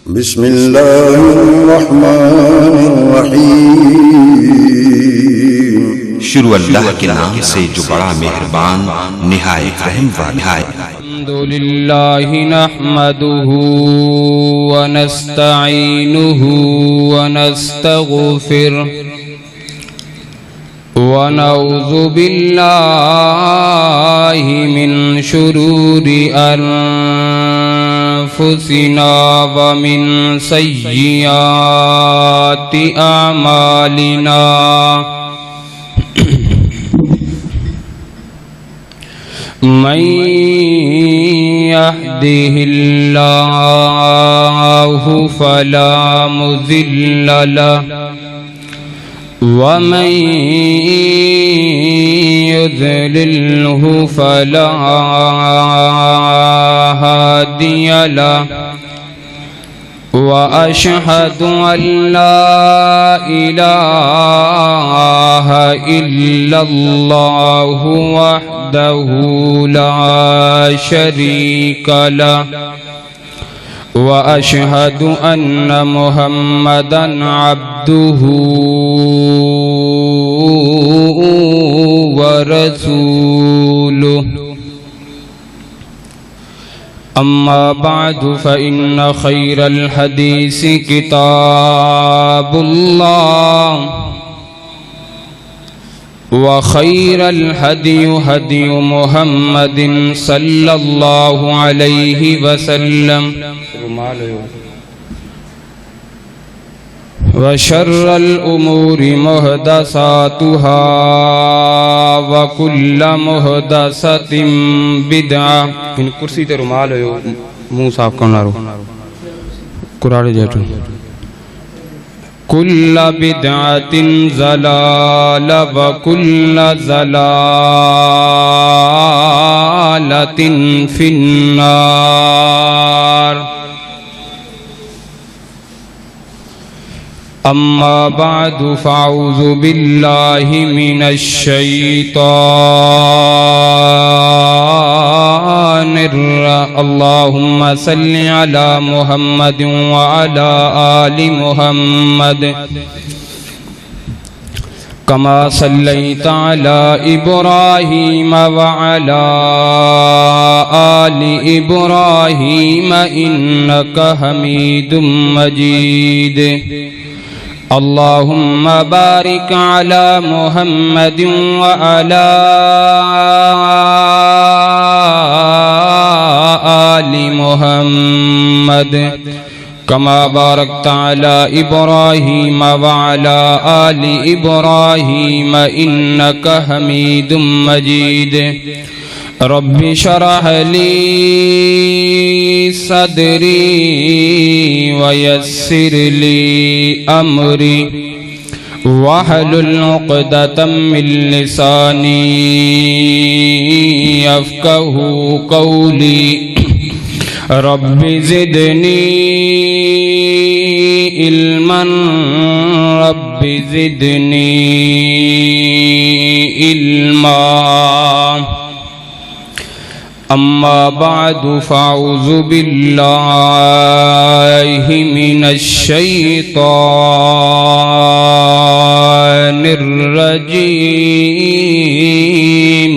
بسم اللہ الرحمن الرحیم شروع اللہ کے نام سے جو بڑا مہربان نہایت رحم والا ہے۔ الحمدللہ نحمده ونستعینه ونستغفره ونعوذ باللہ من شرور انفسنا ومن سیئات اعمالنا من يهده الله فلا مضل له ومن يضلله فلا هادي له وأشهد أن لا إله إلا الله وحده لا شريك له وأشهد أن محمدًا عبده ورسوله أما بعد فإن خير الحديث كتاب الله وخير الهدي هدي محمد صلى الله عليه وسلم وشر الأمور محدثاتها وكل محدثة بدعة ان کرسی تے رومال ہو منہ صاف کرنا رو قرآن جیٹو كل بدعة ضلالة وكل ضلالة في النار أما بعد فأعوذ بالله من الشيطان اللهم صل على محمد وعلى آل محمد كما صليت على إبراهيم وعلى آل إبراهيم إنك حميد مجيد اللهم بارك على محمد وعلى آل محمد كما باركت على إبراهيم وعلى آل إبراهيم إنك حميد مجيد رب اشرح لي صدري ويسر لي أمري واحلل عقدة من لساني يفقهوا قولي رب زدني علما رب زدني علما أما بعد فأعوذ بالله من الشيطان الرجيم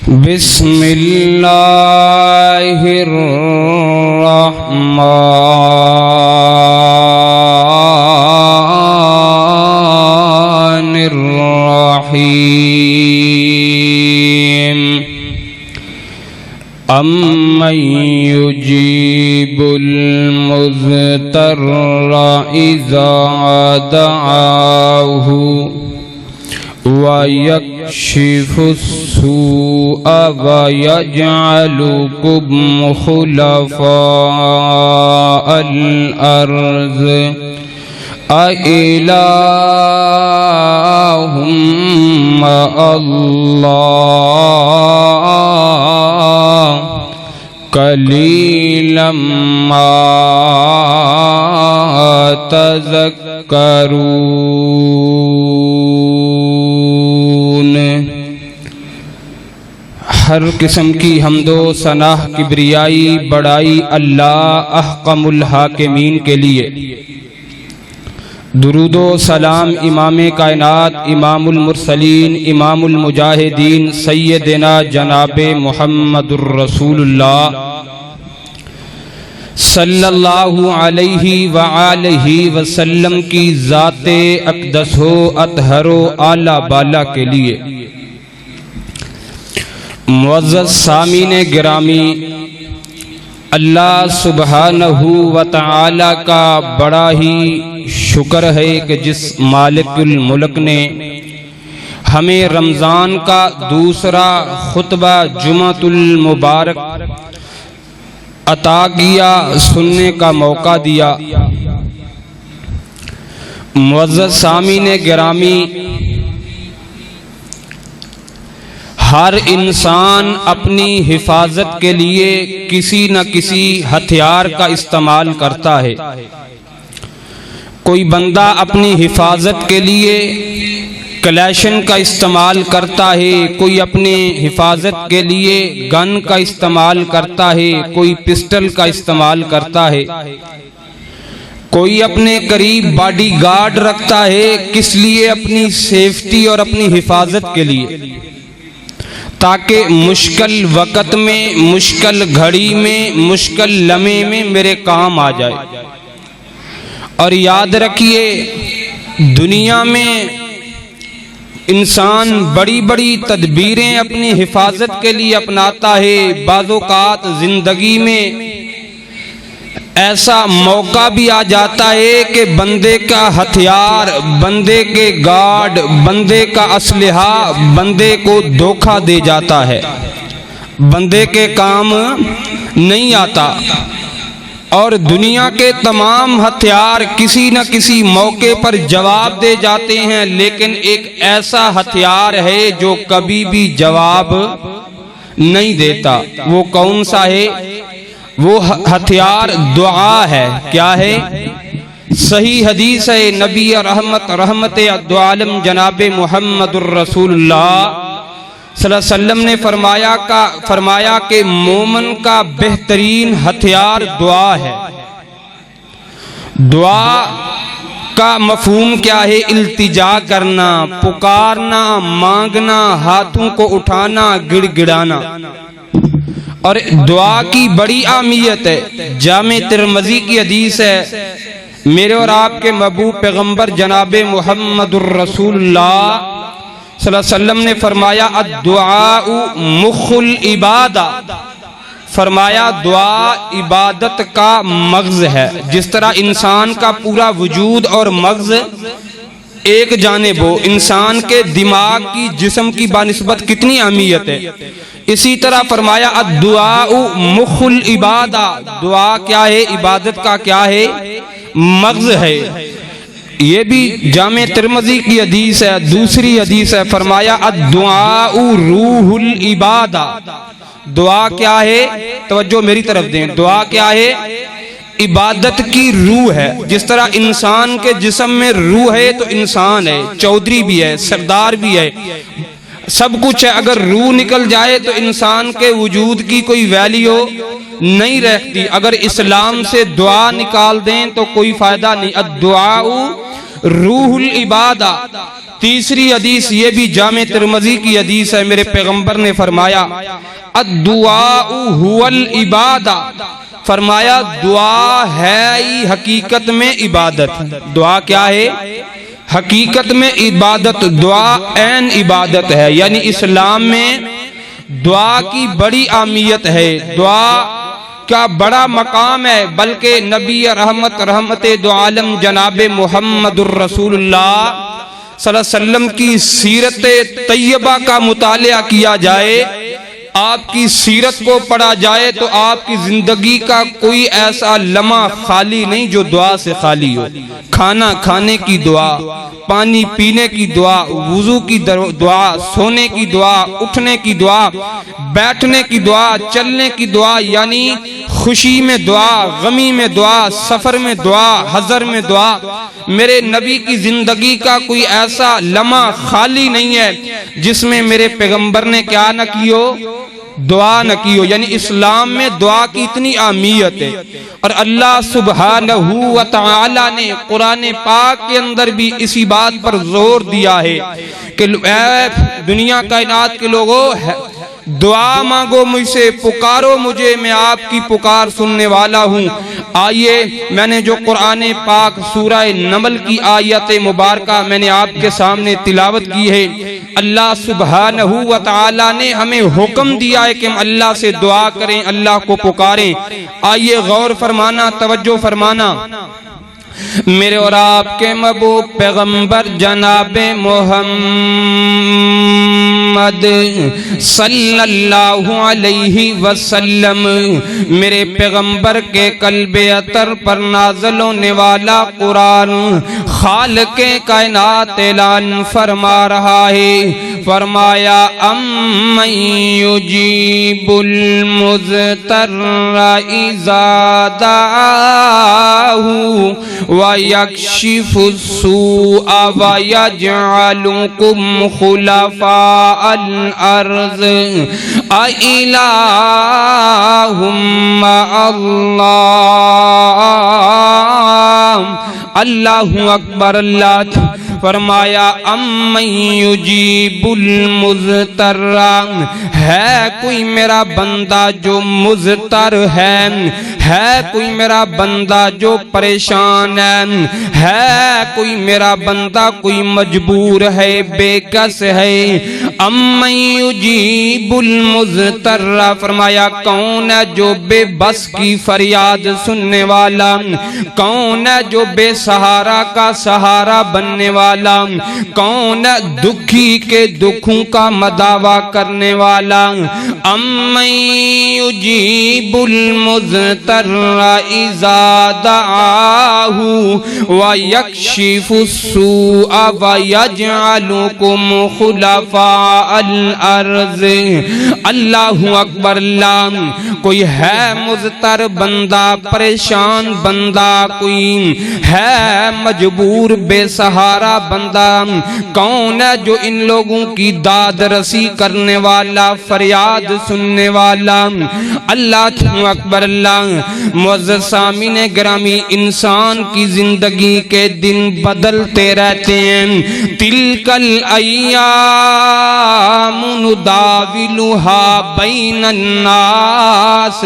بسم الله الرحمن الرحيم أَمَّن يُجِيبُ الْمُضْطَرَّ إِذَا دَعَاهُ وَيَكْشِفُ السُّوءَ وَيَجْعَلُكُمْ خُلَفَاءَ الْأَرْضِ أَإِلَٰهٌ مَّعَ اللَّهِ قَلِيلًا مَّا تَذَكَّرُونَ ہر قسم کی حمد و ثنا کبریائی بڑائی اللہ احکم الحاکمین کے لیے۔ درود و سلام امام کائنات امام المرسلین امام المجاہدین سیدنا جناب محمد الرسول اللہ صلی اللہ علیہ وآلہ وسلم کی ذات اقدس و اطہر و اعلیٰ بالا کے لیے۔ معزز سامعین گرامی، اللہ سبحانہ و تعالی کا بڑا ہی شکر ہے کہ جس مالک الملک نے ہمیں رمضان کا دوسرا خطبہ جمعۃ المبارک عطا کیا، سننے کا موقع دیا۔ معزز سامعین گرامی، ہر انسان اپنی حفاظت کے لیے کسی نہ کسی ہتھیار کا استعمال کرتا ہے۔ کوئی بندہ اپنی حفاظت کے لیے کلیشن کا استعمال کرتا ہے، کوئی اپنی حفاظت کے لیے گن کا استعمال کرتا ہے، کوئی پسٹل کا استعمال کرتا ہے، کوئی اپنے قریب باڈی گارڈ رکھتا ہے۔ کس لیے؟ اپنی سیفٹی اور اپنی حفاظت کے لیے، تاکہ مشکل وقت میں، مشکل گھڑی میں، مشکل لمحے میں میرے کام آ جائے۔ اور یاد رکھیے، دنیا میں انسان بڑی بڑی تدبیریں اپنی حفاظت کے لیے اپناتا ہے۔ بعض اوقات زندگی میں ایسا موقع بھی آ جاتا ہے کہ بندے کا ہتھیار، بندے کے گارڈ، بندے کا اسلحہ بندے کو دھوکہ دے جاتا ہے، بندے کے کام نہیں آتا۔ اور دنیا کے تمام ہتھیار کسی نہ کسی موقع پر جواب دے جاتے ہیں، لیکن ایک ایسا ہتھیار ہے جو کبھی بھی جواب نہیں دیتا۔ وہ کون سا ہے؟ وہ ہتھیار دعا ہے۔ کیا ہے؟ صحیح حدیث ہے، نبی رحمت دو عالم جناب محمد الرسول اللہ صلی اللہ علیہ وسلم نے فرمایا کہ مومن کا بہترین ہتھیار دعا ہے۔ دعا کا مفہوم کیا ہے؟ التجا کرنا، پکارنا، مانگنا، ہاتھوں کو اٹھانا، گڑ گڑانا۔ اور دعا کی بڑی اہمیت ہے۔ جامع ترمذی کی حدیث ہے، میرے اور آپ کے محبوب پیغمبر جناب محمد الرسول اللہ صلی اللہ علیہ وسلم نے فرمایا الدعاء مخ العبادہ، فرمایا دعا عبادت کا مغز ہے۔ جس طرح انسان کا پورا وجود اور مغز ایک جانب ہو، انسان کے دماغ کی، جسم کی بنسبت کتنی اہمیت ہے، اسی طرح فرمایا الدعاء مخ العبادہ، دعا کیا ہے؟ عبادت کا کیا ہے؟ مغز ہے۔ یہ بھی جامع ترمذی کی حدیث ہے۔ دوسری حدیث ہے، فرمایا الدعاء روح العبادہ، دعا کیا ہے؟ توجہ میری طرف دیں، دعا کیا ہے؟ عبادت کی روح ہے۔ جس طرح انسان کے جسم میں روح ہے تو انسان ہے، چودھری بھی ہے، سردار بھی ہے، سب کچھ ہے۔ اگر روح نکل جائے تو انسان کے وجود کی کوئی ویلیو نہیں رہتی۔ اگر اسلام سے دعا نکال دیں تو کوئی فائدہ نہیں۔ الدعاء روح العبادہ۔ تیسری حدیث یہ بھی جامع ترمذی کی حدیث ہے، میرے پیغمبر نے فرمایا الدعاء هو العبادہ، فرمایا دعا ہے ہی حقیقت میں عبادت۔ دعا کیا ہے؟ حقیقت میں عبادت، دعا عین عبادت ہے۔ یعنی اسلام میں دعا کی بڑی اہمیت ہے، دعا کا بڑا مقام ہے، بلکہ نبی رحمت دو عالم جناب محمد الرسول اللہ صلی اللہ علیہ وسلم کی سیرت طیبہ کا مطالعہ کیا جائے، آپ کی سیرت کو پڑھا جائے تو آپ کی زندگی کا کوئی ایسا لمحہ خالی نہیں جو دعا سے خالی ہو۔ کھانا کھانے کی دعا، پانی پینے کی دعا، وضو کی دعا، سونے کی دعا، اٹھنے کی دعا، بیٹھنے کی دعا، چلنے کی دعا، یعنی خوشی میں دعا، غمی میں دعا، سفر میں دعا، حضر میں دعا۔ میرے نبی کی زندگی کا کوئی ایسا لمحہ خالی نہیں ہے جس میں میرے پیغمبر نے کیا نہ کیو، دعا نہ کی ہو، یعنی اسلام میں دعا کی اتنی اہمیت ہے۔ اور اللہ سبحانہ و تعالی نے قرآن پاک کے اندر بھی اسی بات پر زور دیا ہے کہ اے دنیا کائنات کے لوگوں، دعا مانگو مجھ سے، پکارو مجھے، میں آپ کی پکار سننے والا ہوں۔ آئیے میں نے جو قرآن پاک سورہ نمل کی آیت مبارکہ میں نے آپ کے سامنے تلاوت کی ہے، اللہ سبحانہ و تعالی نے ہمیں حکم دیا ہے کہ ہم اللہ سے دعا کریں، اللہ کو پکاریں۔ آئیے غور فرمانا، توجہ فرمانا، میرے اور آپ کے محبوب پیغمبر جناب محمد صلی اللہ علیہ وسلم، میرے پیغمبر کے قلب اطہر پر نازل ہونے والا قرآن خالق کائنات اعلان فرما رہا ہے، فرمایا امن یجیب المضطر اذا دعاہ وَيَكْشِفُ السُّوءَ وَيَجْعَلُكُمْ خُلَفَاءَ الْأَرْضِ أَإِلَٰهٌ مَّعَ اللَّهِ۔ اللہ اکبر، اللہ فرمایا امن یجیب المضطر، ہے کوئی میرا بندہ جو مضطر ہے کوئی میرا بندہ جو پریشان ہے کوئی میرا بندہ کوئی مجبور ہے، بے کس ہے۔ امن یجیب المضطر، فرمایا کون ہے جو بے بس کی فریاد سننے والا، کون ہے جو بے سہارا کا سہارا بننے والا، کون ہے دکھی کے دکھوں کا مداوا کرنے والا۔ امن یجیب المضطر اذا دعاہ ویکشف السوء ویجعلکم خلفاء الارض۔ اللہ اکبر، اللہ کوئی ہے مضطر بندہ، پریشان بندہ، کوئی ہے مجبور بے سہارا بندہ، کون ہے جو ان لوگوں کی داد رسی کرنے والا، فریاد سننے والا۔ اللہ اکبر، اللہ معزز سامعین گرامی، انسان کی زندگی کے دن بدلتے رہتے ہیں، تلک الایام نداولها بین الناس،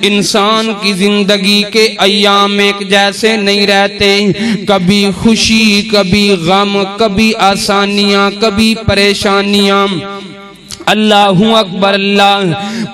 انسان کی زندگی کے ایام ایک جیسے نہیں رہتے، کبھی خوشی کبھی غم، کبھی آسانیاں کبھی پریشانیاں۔ اللہ اکبر، اللہ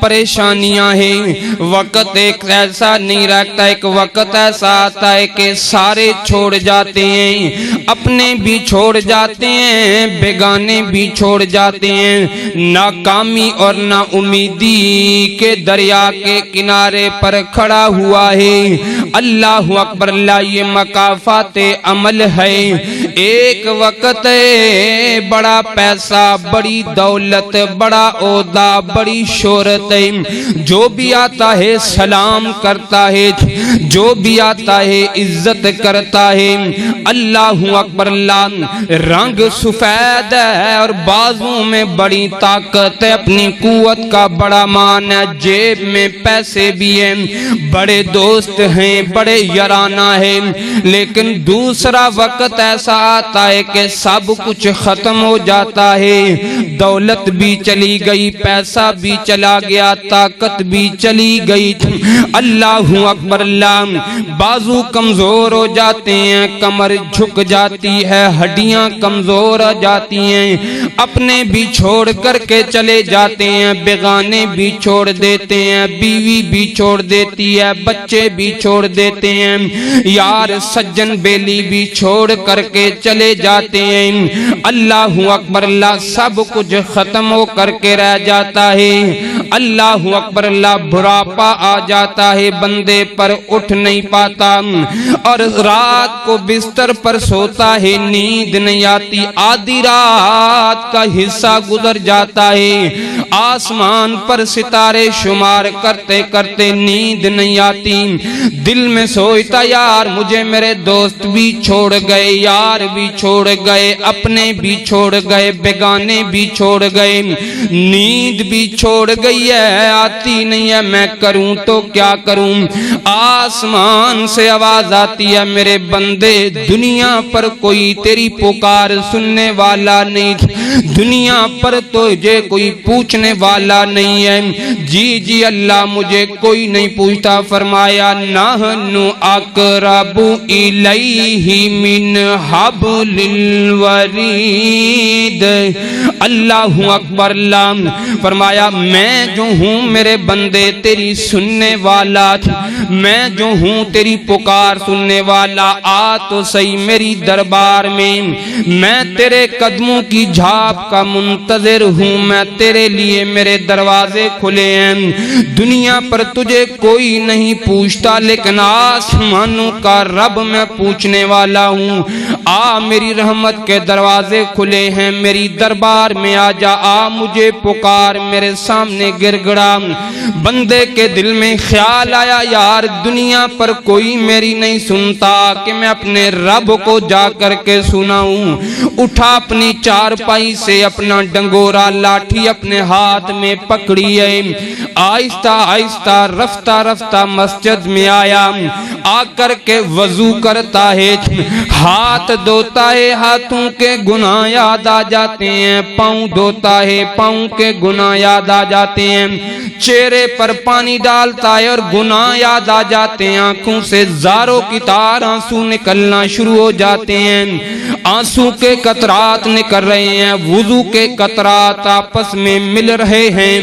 پریشانیاں ہیں، وقت ایک ایسا نہیں رہتا، ایک وقت ایسا آتا ہے کہ سارے چھوڑ جاتے ہیں، اپنے بھی چھوڑ جاتے ہیں، بیگانے بھی چھوڑ جاتے ہیں، ناکامی اور نا امیدی کے دریا کے کنارے پر کھڑا ہوا ہے۔ اللہ اکبر، اللہ یہ مکافات عمل ہے۔ ایک وقت بڑا پیسہ، بڑی دولت، بڑا عہدہ، بڑی شہرت، جو بھی آتا ہے سلام کرتا ہے، جو بھی آتا ہے عزت کرتا ہے۔ اللہ اکبر، اللہ رنگ سفید ہے اور بازوں میں بڑی طاقت ہے، اپنی قوت کا بڑا مان ہے، جیب میں پیسے بھی ہیں، بڑے دوست ہیں، بڑے یارانہ ہیں، لیکن دوسرا وقت ایسا آتا ہے کہ سب کچھ ختم ہو جاتا ہے، دولت بھی چلی گئی، پیسہ بھی چلا گیا، طاقت بھی چلی گئی۔ اللہ اکبر، اللہ بازو کمزور ہو جاتے ہیں، کمر جھک جاتی ہے، ہڈیاں کمزور ہو جاتی ہیں، اپنے بھی چھوڑ کر کے چلے جاتے ہیں، بیگانے بھی چھوڑ دیتے ہیں، بیوی بھی چھوڑ دیتی ہے، بچے بھی چھوڑ دیتے ہیں، یار سجن بیلی بھی چھوڑ کر کے چلے جاتے ہیں۔ اللہ اکبر، اللہ سب کچھ ختم ہو کر کے رہ جاتا ہے۔ اللہ اکبر، اللہ بڑھاپا آ جاتا ہے، بندے پر اٹھ نہیں پاتا، اور رات کو بستر پر سوتا ہے، نیند نہیں آتی، آدھی رات کا حصہ گزر جاتا ہے، آسمان پر ستارے شمار کرتے کرتے نیند نہیں آتی، دل میں سوچتا یار مجھے میرے دوست بھی چھوڑ گئے، یار بھی چھوڑ گئے، اپنے بھی چھوڑ گئے، بیگانے بھی چھوڑ گئے، نیند بھی چھوڑ گئی ہے، آتی نہیں ہے، میں کروں تو کیا کروں؟ آسمان سے آواز آتی ہے، میرے بندے دنیا پر کوئی تیری پکار سننے والا نہیں، دنیا پر تجھے کوئی پوچھنے والا نہیں ہے۔ جی اللہ مجھے کوئی نہیں پوچھتا۔ فرمایا نحن اقرب الیہ من حبل الورید۔ اللہ اکبر اللہ۔ فرمایا میں جو ہوں میرے بندے تیری سننے والا، میں جو ہوں تیری پکار سننے والا، آ تو صحیح میری دربار میں، میں تیرے قدموں کی جھاپ کا منتظر ہوں، میں تیرے لیے میرے دروازے کھلے ہیں۔ دنیا پر تجھے کوئی نہیں پوچھتا لیکن آسمانوں کا رب میں پوچھنے والا ہوں۔ آ میری رحمت کے دروازے کھلے ہیں، میری دربار میں آ جا، آ مجھے پکار، میرے سامنے گر گڑا۔ بندے کے دل میں خیال آیا یار دنیا پر کوئی میری نہیں سنتا کہ میں اپنے رب کو جا کر کے سناؤں۔ اٹھا اپنی چارپائی سے اپنا ڈنگورا لاٹھی اپنے ہاتھ میں پکڑی ہے، آہستہ آہستہ رفتہ رفتہ مسجد میں آیا، آ کر کے وضو کرتا ہے، ہاتھ دھوتا ہے، ہاتھوں کے گناہ یاد آ جاتے ہیں، پاؤں دھوتا ہے، پاؤں کے گناہ یاد آ جاتے ہیں، چہرے پر پانی ڈالتا ہے اور گناہ یاد آ جاتے ہیں، آنکھوں سے زاروں کی تار آنسو نکلنا شروع ہو جاتے ہیں، آنسو کے قطرات نکل رہے ہیں، وضو کے قطرات آپس میں مل رہے ہیں،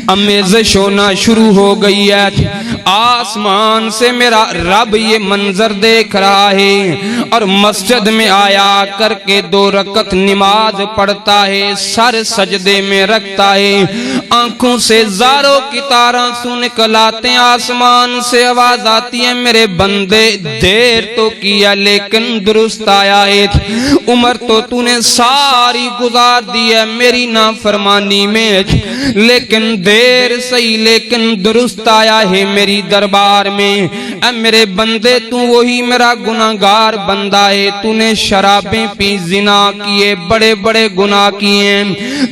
امیزش ہونا شروع ہو گئی ہے۔ آسمان سے میرا رب یہ منظر دیکھ رہا ہے اور مسجد میں آیا کر کے 2 رکعت نماز پڑھتا ہے، سر سجدے میں رکھتا ہے، آنکھوں سے زاروں کی تار آنسو نکل آتے ہیں، آسمان سے آواز آتی ہے میرے بندے دیر تو کیا لیکن درست آیا ہے، عمر تو نے ساری گزار دی ہے میری نافرمانی میں، لیکن دیر صحیح لیکن درست آیا ہے میری دربار میں۔ اے میرے بندے تو وہی میرا گناہگار بندہ ہے، تو نے شرابیں پی، زنا کیے، بڑے بڑے گناہ کیے،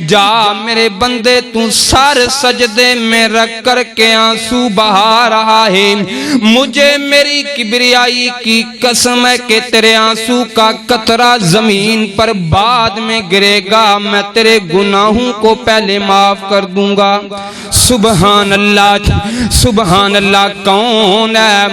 جا میرے بندے تو سر سجدے میں رکھ کر کے آنسو بہا رہا ہے، مجھے میری کبریائی کی قسم ہے کہ تیرے آنسو کا قطرہ زمین پر بعد میں گرے گا، میں تیرے گناہوں کو پہلے معاف کر دوں گا۔ سبحان اللہ سبحان اللہ، کون ہے؟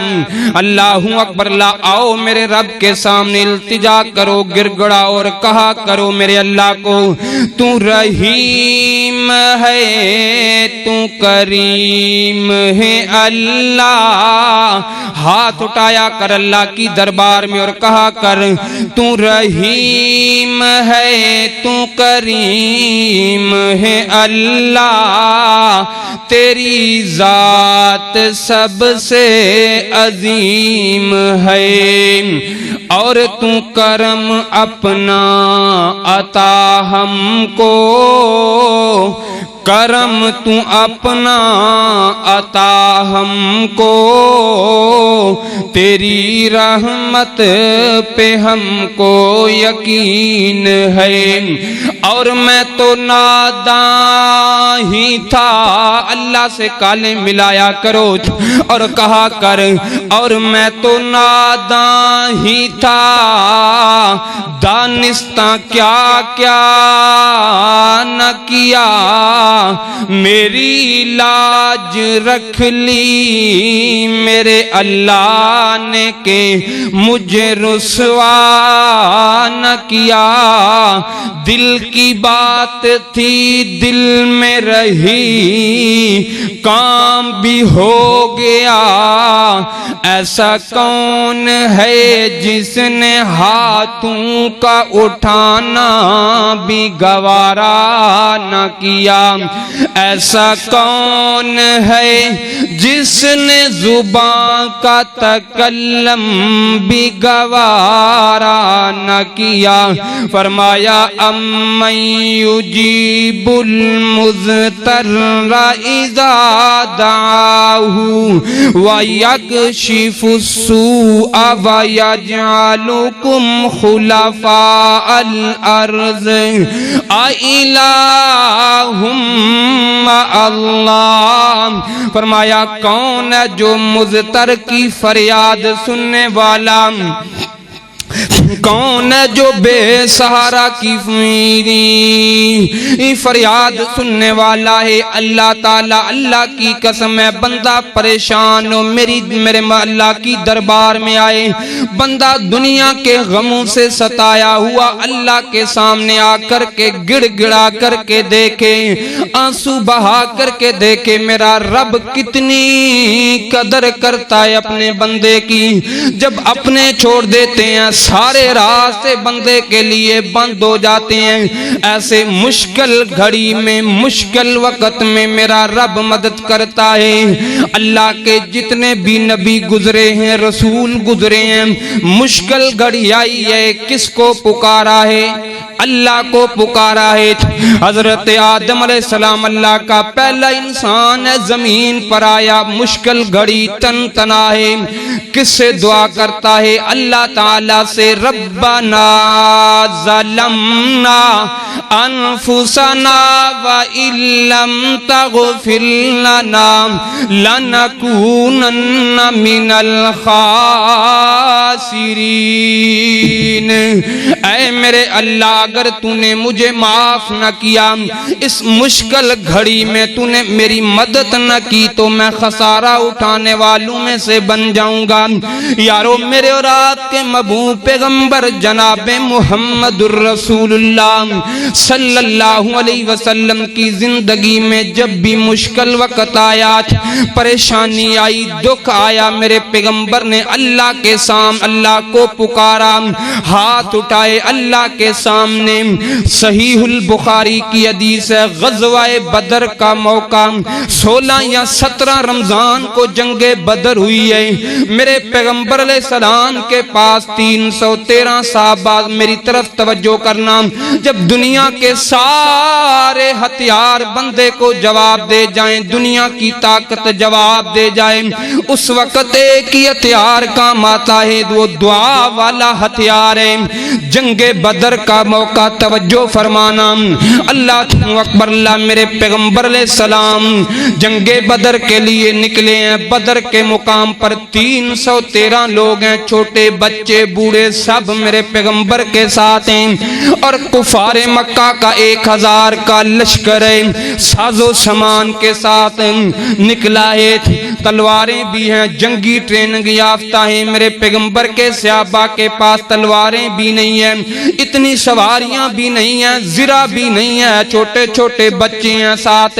اللہ اکبر اللہ۔ آؤ میرے رب کے سامنے التجا کرو، گر گڑا اور کہا کرو میرے اللہ کو، تو رحیم ہے، تو کریم ہے اللہ۔ ہاتھ اٹھایا کر اللہ کی دربار میں اور کہا کر، تو رحیم ہے، تو کریم ہے اللہ، تیری ذات سب سے عظیم ہے، اور تو کرم اپنا عطا ہم کو، کرم تو اپنا عطا ہم کو، تیری رحمت پہ ہم کو یقین ہے، اور میں تو نادان ہی تھا، اللہ سے کالے ملایا کرو اور کہا کر، اور میں تو نادان ہی تھا، دانستہ کیا کیا نہ کیا، میری لاج رکھ لی میرے اللہ نے کہ مجھے رسوا نہ کیا، دل کی بات تھی دل میں رہی، کام بھی ہو گیا، ایسا کون ہے جس نے ہاتھوں کا اٹھانا بھی گوارا نہ کیا، ایسا کون ہے جس نے زبان کا تک تکلم بھی گوارا نہ کیا. فرمایا امن یجیب المضطر اذا دعاہ ویکشف السوء ویجعلکم خلفاء الارض اِلٰہٌ مع اللہ. فرمایا کون ہے جو مضطر کی فریاد سننے والا، کون ہے جو بے سہارا کی فریاد سننے والا ہے. اللہ تعالیٰ اللہ کی قسم ہے بندہ پریشان ہو میرے اللہ کی دربار میں آئے، بندہ دنیا کے غموں سے ستایا ہوا اللہ کے سامنے آ کر کے گڑ گڑا کر کے دیکھے، آنسو بہا کر کے دیکھے میرا رب کتنی قدر کرتا ہے اپنے بندے کی. جب اپنے چھوڑ دیتے ہیں سارے راستے بندے کے لیے بند ہو جاتے ہیں. ایسے مشکل گھڑی میں مشکل وقت میں میرا رب مدد کرتا ہے. اللہ کے جتنے بھی نبی گزرے ہیں، رسول گزرے ہیں، مشکل گھڑی آئی ہے کس کو پکارا ہے؟ اللہ کو پکارا ہے. حضرت آدم علیہ السلام اللہ کا پہلا انسان ہے، زمین پر آیا، مشکل گھڑی تن تنا ہے، کس سے دعا کرتا ہے؟ اللہ تعالیٰ سے. ربنا ظلمنا انفسنا وان لم تغفر لنا لنکونن من الخاسرین. اے میرے اللہ اگر تو نے مجھے معاف نہ کیا، اس مشکل گھڑی میں تو نے میری مدد نہ کی تو میں خسارہ اٹھانے والوں میں سے بن جاؤں گا. یارو میرے اور آپ کے محبوب پیغمبر جناب محمد الرسول اللہ صلی اللہ علیہ وسلم کی زندگی میں جب بھی مشکل وقت آیا، پریشانی آئی، دکھ آیا، میرے پیغمبر نے اللہ کے سامنے اللہ کو پکارا، ہاتھ اٹھائے اللہ کے سامنے. صحیح البخاری کی حدیث ہے، غزوہ بدر کا موقع 16 یا 17 رمضان کو جنگ بدر ہوئی ہے. میرے پیغمبر علیہ السلام کے پاس 313 صحابہ. میری طرف توجہ کرنا، جب دنیا کے سارے ہتھیار بندے کو جواب دے جائیں، دنیا کی طاقت جواب دے جائے، اس وقت ایک ہی ہتھیار کام آتا ہے، وہ دعا والا ہتھیار ہے. جنگ بدر کا موقع توجہ فرمانا. اللہ اکبر. اللہ میرے پیغمبر علیہ السلام جنگ بدر کے لیے نکلے ہیں. بدر کے مقام پر 313 لوگ ہیں، چھوٹے بچے بوڑھے سب میرے پیغمبر کے ساتھ ہیں، اور کفار مکہ کا 1000 کا لشکر ہے، ساز و سامان کے ساتھ نکلا ہے. تلواریں بھی ہیں، جنگی ٹریننگ یافتہ ہیں. میرے پیغمبر کے صحابہ کے پاس تلواریں بھی نہیں ہیں، اتنی سواریاں بھی نہیں ہیں، زرہ بھی نہیں ہے، چھوٹے چھوٹے بچے ہیں ساتھ.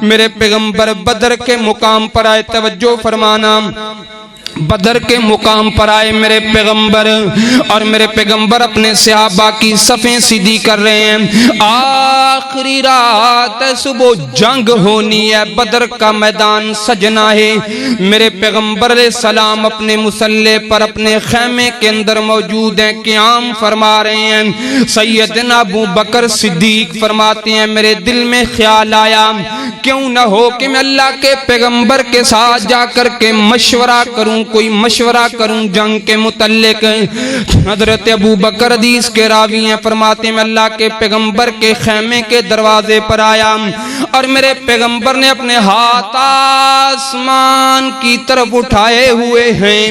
میرے پیغمبر بدر کے مقام پر آئے. توجہ فرمانا، بدر کے مقام پر آئے میرے پیغمبر، اور میرے پیغمبر اپنے صحابہ کی صفیں سیدھی کر رہے ہیں. آخری رات صبح جنگ ہونی ہے، بدر کا میدان سجنا ہے. میرے پیغمبر علیہ السلام اپنے مصلی پر اپنے خیمے کے اندر موجود ہیں، قیام فرما رہے ہیں. سیدنا ابو بکر صدیق فرماتے ہیں میرے دل میں خیال آیا کیوں نہ ہو کہ میں اللہ کے پیغمبر کے ساتھ جا کر کے مشورہ کروں، کوئی مشورہ کروں جنگ کے متعلق. حضرت ابو بکر حدیث کے راوی ہیں، فرماتے ہیں میں اللہ کے پیغمبر کے خیمے کے دروازے پر آیا، اور میرے پیغمبر نے اپنے ہاتھ آسمان کی طرف اٹھائے ہوئے ہیں،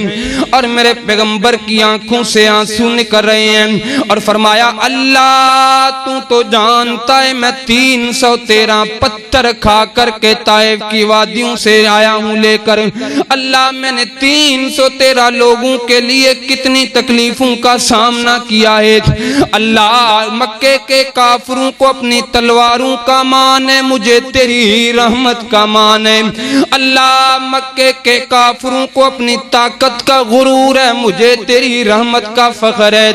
اور میرے پیغمبر کی آنکھوں سے آنسو نکل رہے ہیں، اور فرمایا اللہ تو جانتا ہے میں 313 پتھر کھا کر کے طائف کی وادیوں سے آیا ہوں لے کر. اللہ میں نے 313 لوگوں کے لیے کتنی تکلیفوں کا سامنا کیا ہے. اللہ مکے کے کافروں کو اپنی تلواروں کا مان ہے، مجھے تیری رحمت کا مان ہے. اللہ مکے کے کافروں کو اپنی طاقت کا غرور ہے، مجھے تیری رحمت کا فخر ہے.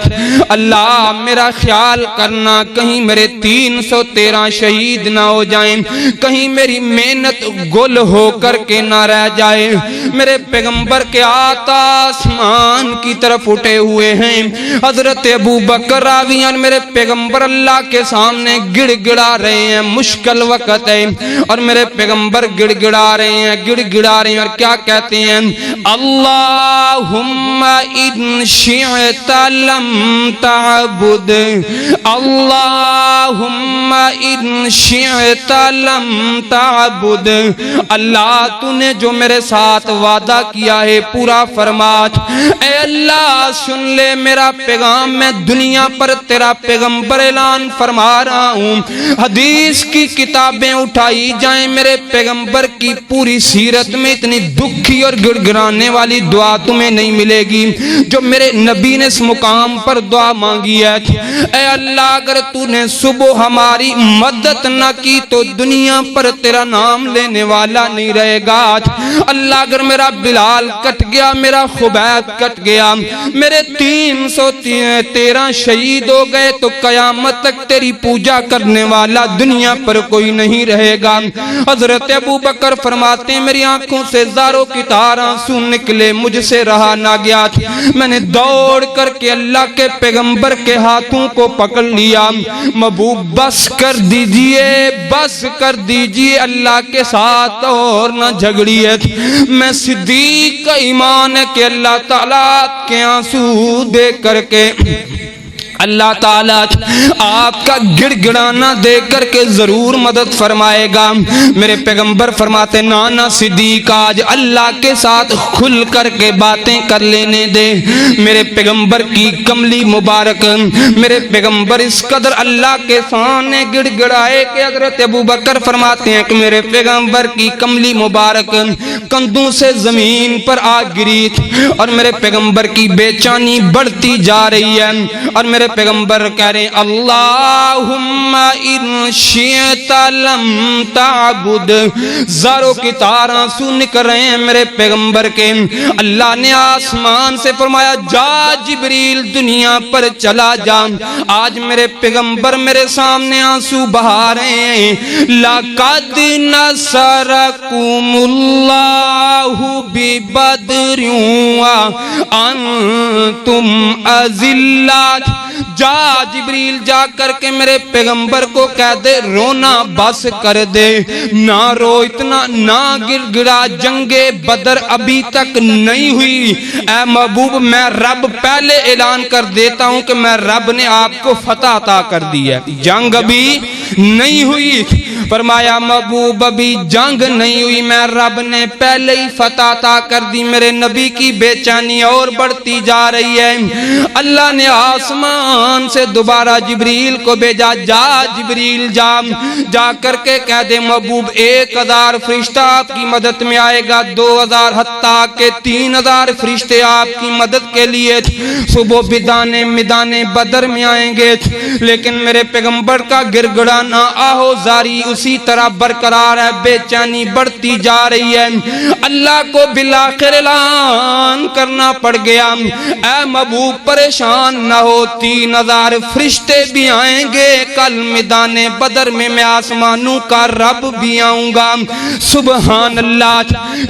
اللہ میرا خیال کرنا کہیں میرے 313 شہید نہ ہو جائیں، کہیں میری محنت گل ہو کر کے نہ رہ جائے. میرے پیغمبر کے کے ہاتھ آسمان کی طرف اٹھے ہوئے ہیں. حضرت ابو بکر راویان میرے پیغمبر اللہ کے سامنے گڑ گڑا رہے ہیں. مشکل وقت ہے اور میرے پیغمبر گڑ گڑا رہے ہیں اور کیا کہتے ہیں؟ اللہم ان شئت لم تعبد، اللہم ان شئت لم تعبد. اللہ تو نے جو میرے ساتھ وعدہ کیا ہے پورا فرما. اے اللہ سن لے میرا پیغام، میں دنیا پر تیرا پیغمبر اعلان فرما رہا ہوں. حدیث کی کتابیں اٹھائی جائیں، میرے پیغمبر کی پوری سیرت میں اتنی دکھی اور گڑ گڑانے والی دعا تمہیں نہیں ملے گی جو میرے نبی نے اس مقام پر دعا مانگی ہے. اے اللہ اگر تو نے صبح ہماری مدد نہ کی تو دنیا پر تیرا نام لینے والا نہیں رہے گا. اللہ اگر میرا بلال کٹ گیا، میرا خبیب کٹ گیا، میرے 313 شہید ہو گئے تو قیامت تک تیری پوجا کرنے والا دنیا پر کوئی نہیں رہے گا. حضرت ابو بکر فرماتے ہیں میری آنکھوں سے زاروں کی تار آنسو نکلے، مجھ سے رہا نہ گیا. میں نے دوڑ کر کے اللہ کے پیغمبر کے ہاتھوں کو پکڑ لیا. محبوب بس کر دیجئے، بس کر دیجئے، اللہ کے ساتھ اور نہ جھگڑیے. میں صدیق کا ایمان ہے کہ اللہ تعالیٰ کے آنسو دیکھ کر کے اللہ تعالیٰ آپ کا گڑ گڑانا دیکھ کر کے ضرور مدد فرمائے گا. میرے پیغمبر فرماتے نانا صدیق آج اللہ کے ساتھ کھل کر کے باتیں کر لینے دے. میرے پیغمبر کی کملی مبارک، میرے پیغمبر اس قدر اللہ کے سامنے گڑ گڑائے کہ حضرت ابو بکر فرماتے ہیں کہ میرے پیغمبر کی کملی مبارک کندھوں سے زمین پر آ گری اور میرے پیغمبر کی بے چینی بڑھتی جا رہی ہے. اور میرے پیغمبر کہہ رہے ہیں اللہم ان شئت لم تعبد. زاروں کی تار آنسو نکل رہے ہیں میرے پیغمبر کے. اللہ نے آسمان سے فرمایا جا جبریل دنیا پر چلا جا. آج میرے پیغمبر میرے سامنے آنسو بہا رہے ہیں. لَقَدْ نَصَرَكُمُ اللَّهُ بِبَدْرٍ وَأَنْتُمْ أَذِلَّةٌ. جا جبریل جا کر کے میرے پیغمبر کو کہہ دے رونا بس کر دے، نہ رو اتنا، نہ گر گڑا. جنگ بدر ابھی تک نہیں ہوئی. اے محبوب میں رب پہلے اعلان کر دیتا ہوں کہ میں رب نے آپ کو فتح عطا کر دی ہے. جنگ ابھی نہیں ہوئی. فرمایا محبوب ابھی جنگ نہیں ہوئی، میں رب نے پہلے ہی فتح عطا کر دی. میرے نبی کی بے چینی اور بڑھتی جا رہی ہے. اللہ نے آسمان سے دوبارہ جبریل کو بھیجا جا جبریل جا کر کے کہہ دے محبوب 1000 فرشتہ آپ کی مدد میں آئے گا، 2000 حتیٰ کہ 3000 فرشتے آپ کی مدد کے لیے صبح میدان بدر میں آئیں گے. لیکن میرے پیغمبر کا گر گڑانا آہو زاری اسی طرح برقرار ہے، بے چینی بڑھتی جا رہی ہے. اللہ کو بالآخر اعلان کرنا پڑ گیا اے محبوب پریشان نہ ہو، 3000 فرشتے بھی آئیں گے کل میدان بدر میں آسمانوں کا رب بھی آؤں گا. سبحان اللہ.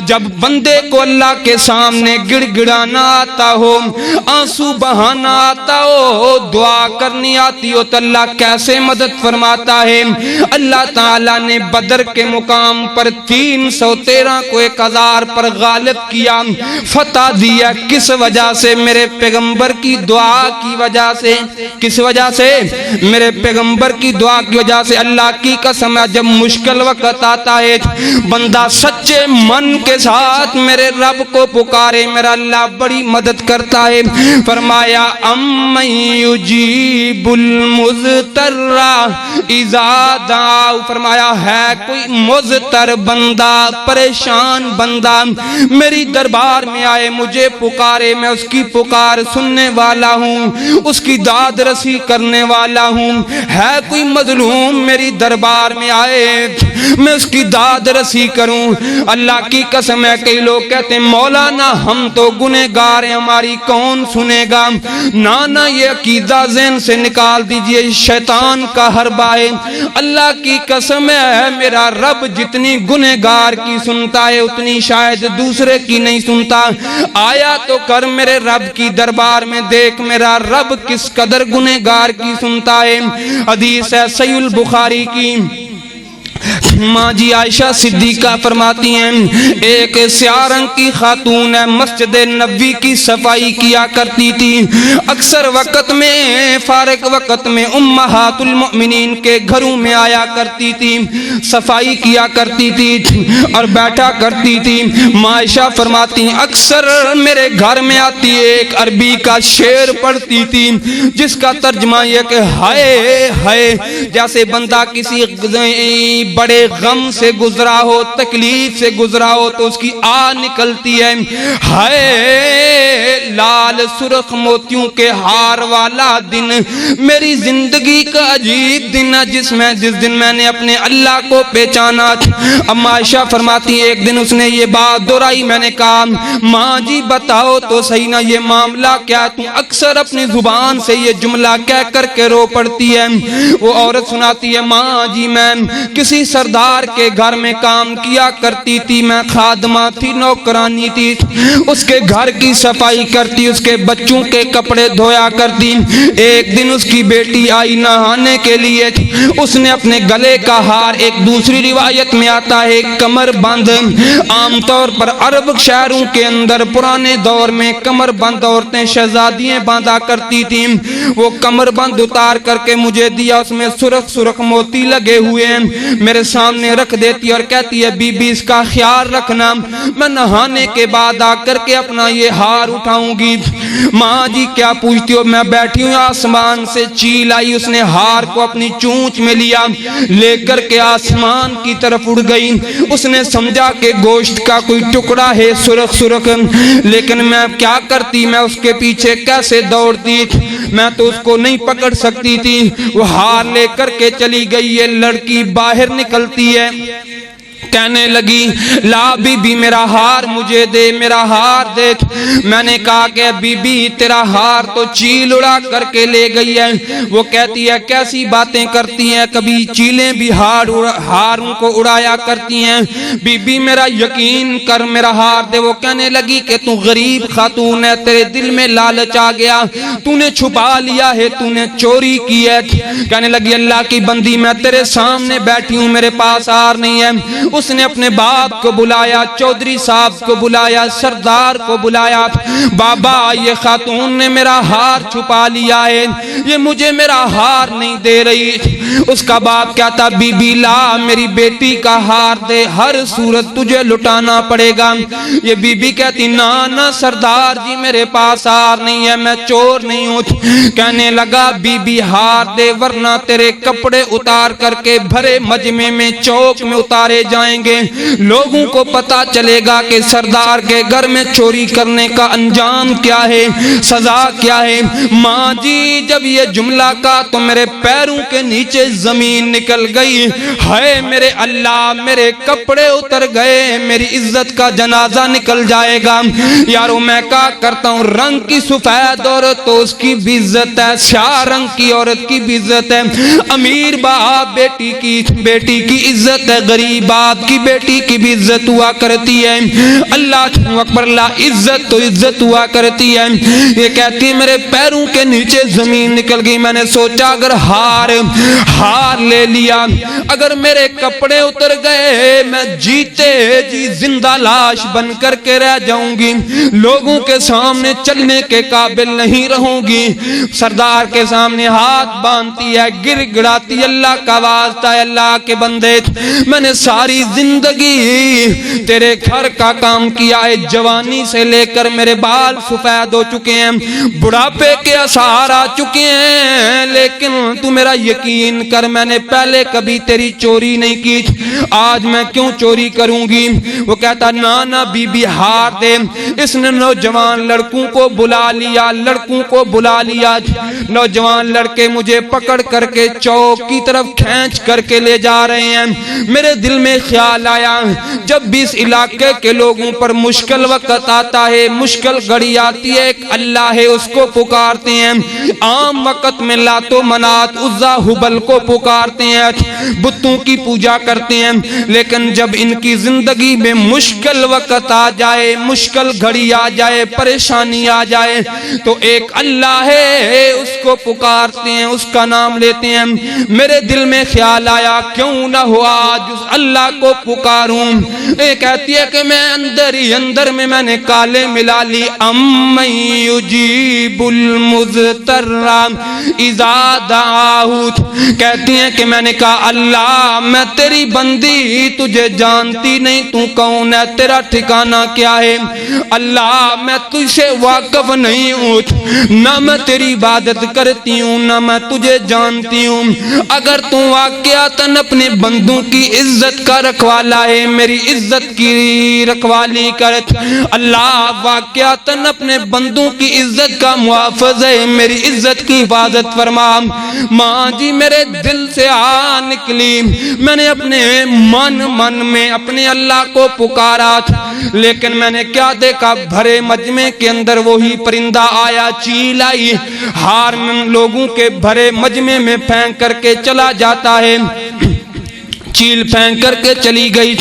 جب بندے کو اللہ کے سامنے گڑ گڑانا آتا ہو، آنسو بہانا آتا ہو، دعا کرنی آتی ہو تو اللہ کیسے مدد فرماتا ہے. اللہ تعالیٰ نے بدر کے مقام پر 313 کو 1000 پر غالب کیا، فتح دیا. کس وجہ سے؟ میرے پیغمبر کی دعا کی وجہ سے. کس وجہ سے؟ میرے پیغمبر کی دعا کی وجہ سے. اللہ کی قسم ہے جب مشکل وقت آتا ہے بندہ سچے من کے ساتھ میرے رب کو پکارے، میرا اللہ بڑی مدد کرتا ہے. فرمایا امن یجیب المضطر اذا دعا. فرمایا ہے کوئی مضطر بندہ، پریشان بندہ میری دربار میں آئے، مجھے پکارے، میں اس کی پکار سننے والا ہوں، اس کی داد رسی کرنے والا ہوں. ہے کوئی مظلوم میری دربار میں آئے، میں اس کی داد رسی کروں. اللہ کی قسم ہے کئی لوگ کہتے ہیں مولانا ہم تو گنہگار ہیں، ہماری کون سنے گا. نانا یہ عقیدہ ذہن سے نکال دیجئے، شیطان کا حربہ ہے. اللہ کی قسم قسم ہے میرا رب جتنی گنہگار کی سنتا ہے اتنی شاید دوسرے کی نہیں سنتا. آیا تو کر میرے رب کی دربار میں دیکھ میرا رب کس قدر گنہگار کی سنتا ہے. حدیث ہے صحیح البخاری کی. ماں جی عائشہ صدیقہ فرماتی ہیں ایک سیاہ رنگ کی خاتون ہے مسجد نبوی کی صفائی کیا کرتی تھی. اکثر وقت میں فارغ وقت میں امہات المؤمنین کے گھروں میں آیا کرتی تھی, صفائی کیا کرتی تھی اور بیٹھا کرتی تھی. ماں عائشہ فرماتی ہیں اکثر میرے گھر میں آتی ایک عربی کا شعر پڑھتی تھی جس کا ترجمہ یہ کہ ہائے ہائے, جیسے بندہ کسی بڑے غم سے گزرا ہو, تکلیف سے گزرا ہو تو اس کی آہ نکلتی ہے. ہائے لال سرخ موتیوں کے ہار والا دن, میری زندگی کا عجیب دن ہے جس دن میں نے اپنے اللہ کو پہچانا. اما عائشہ فرماتی ایک دن اس نے یہ بات دہرائی. میں نے کہا ماں جی بتاؤ تو صحیح نا یہ معاملہ کیا, تم اکثر اپنی زبان سے یہ جملہ کہہ کر کے رو پڑتی ہے. وہ عورت سناتی ہے ماں جی میں کسی سردار کے گھر میں کام کیا کرتی تھی, میں خادمہ تھی, نوکرانی تھی, اس کے گھر کی صفائی کرتی, اس کے بچوں کے کپڑے دھویا کرتی. ایک دن اس کی بیٹی آئی نہانے کے لیے, اس نے اپنے گلے کا ہار, ایک دوسری روایت میں آتا ہے کمر بند, عام طور پر عرب شہروں کے اندر پرانے دور میں کمر بند عورتیں شہزادیاں باندھا کرتی تھیں, وہ کمر بند اتار کر کے مجھے دیا, اس میں سرخ سرخ موتی لگے ہوئے ہیں, میرے سامنے رکھ دیتی اور کہتی ہے بی بی اس کا خیال رکھنا, میں نہانے کے بعد آ کر کے اپنا یہ ہار اٹھاؤں گی. ماں جی کیا پوچھتی ہو, میں بیٹھی ہوں آسمان سے چیل آئی, اس نے ہار کو اپنی چونچ میں لیا, لے کر کے آسمان کی طرف اڑ گئی. اس نے سمجھا کہ گوشت کا کوئی ٹکڑا ہے سرخ سرخ, لیکن میں کیا کرتی, میں اس کے پیچھے کیسے دوڑتی, میں تو اس کو نہیں پکڑ سکتی تھی. وہ ہار لے کر کے چلی گئی. یہ لڑکی باہر نکلتی ہے, کہنے لگی لا بی بی میرا ہار مجھے دے, میرا ہار دے. میں نے کہا کہ بی بی تیرا ہار تو چیل اڑا کر کے لے گئی ہے. وہ کہتی ہے کیسی باتیں کرتی ہیں, کبھی چیلیں بھی ہاروں کو اڑایا کرتی ہیں. بی بی میرا یقین کر میرا ہار دے. وہ کہنے لگی کہ تو غریب خاتون ہے, تیرے دل میں لالچ آ گیا, تو نے چھپا لیا ہے, تو نے چوری کی ہے. کہنے لگی اللہ کی بندی میں تیرے سامنے بیٹھی ہوں, میرے پاس ہار نہیں ہے. اس نے اپنے باپ کو بلایا, چودھری صاحب کو بلایا, سردار کو بلایا, بابا یہ خاتون نے میرا ہار چھپا لیا ہے, یہ مجھے میرا ہار نہیں دے رہی. اس کا باپ کہتا بی بی لا میری بیٹی کا ہار دے, ہر صورت تجھے لٹانا پڑے گا. یہ بی بی کہتی نا سردار جی میرے پاس ہار نہیں ہے, میں چور نہیں ہوں. کہنے لگا بی بی ہار دے ورنہ تیرے کپڑے اتار کر کے بھرے مجمع میں چوک میں اتارے جائیں گے, لوگوں کو پتا چلے گا کہ سردار کے گھر میں چوری کرنے کا انجام کیا ہے, سزا کیا ہے. ماں جی جب یہ جملہ کا تو میرے پیروں کے نیچے زمین نکل گئی. ہائے میرے اللہ, میرے کپڑے اتر گئے, میری عزت کا جنازہ نکل جائے گا. یارو میں کہا کرتا ہوں رنگ کی سفید عورت تو اس کی بھی عزت ہے, سیاہ رنگ کی عورت کی بھی عزت ہے, امیر باپ بیٹی کی عزت ہے, غریب باپ کی بیٹی کی بھی عزت ہوا کرتی ہے. اللہ اکبر, لا عزت تو عزت ہوا کرتی ہے. یہ کہتی ہے میرے پیروں کے نیچے زمین نکل گئی. میں نے سوچا اگر ہار لے لیا, اگر میرے کپڑے اتر گئے, میں جیتے جی زندہ لاش بن کر کے رہ جاؤں گی, لوگوں کے سامنے چلنے کے قابل نہیں رہوں گی. سردار کے سامنے ہاتھ باندھتی ہے, گر گڑاتی, اللہ کا واسطہ ہے اللہ کے بندے, میں نے ساری زندگی تیرے گھر کا کام کیا ہے, جوانی سے لے کر میرے بال سفید ہو چکے ہیں, بڑھاپے کے آثار آ چکے ہیں, لیکن تو میرا یقین کر میں نے پہلے کبھی تیری چوری نہیں کی, آج میں کیوں چوری کروں گی. وہ کہتا نا بی بی ہار دے. اس نے نوجوان لڑکوں کو بلا لیا, نوجوان لڑکے مجھے پکڑ کر کے چوک کی طرف کھینچ کر کے لے جا رہے ہیں. میرے دل میں خیال آیا جب بھی اس علاقے کے لوگوں پر مشکل وقت آتا ہے, مشکل گھڑی آتی ہے, ایک اللہ ہے اس کو پکارتے ہیں. عام وقت میں لات و منات عزا حبل کو پکارتے ہیں, بتوں کی پوجا کرتے ہیں, لیکن جب ان کی زندگی میں مشکل وقت آ جائے, مشکل گھڑی آ جائے, پریشانی آ جائے, تو ایک اللہ ہے اس کو پکارتے ہیں, اس کا نام لیتے ہیں. میرے دل میں خیال آیا کیوں نہ ہو آج اس اللہ کو پکاروں. یہ کہتی ہے کہ میں اندر ہی اندر میں نے کالے ملا لی. امن یجیب المضطر اذا دعاہ, کہتی ہیں کہ میں نے کہا اللہ میں تیری بندی, تجھے جانتی نہیں تو کون ہے, تیرا ٹھکانہ کیا ہے. اللہ میں تجھ سے واقف نہیں ہوں, نہ میں تیری عبادت کرتی ہوں, نہ میں تجھے جانتی ہوں. اگر تو واقعاتاً اپنے بندوں کی عزت کا رکھوالا ہے, میری عزت کی رکھوالی کر. اللہ واقعاتاً اپنے بندوں کی عزت کا محافظ ہے, میری عزت کی حفاظت فرما. ماں جی میرے دل سے نکلی, میں نے اپنے من میں اپنے اللہ کو پکارا, لیکن میں نے کیا دیکھا, بھرے مجمع کے اندر وہی پرندہ آیا, چیل آئی, ہار لوگوں کے بھرے مجمع میں پھینک کر کے چلا جاتا ہے. چیل پھینک کر کے چلی گئی.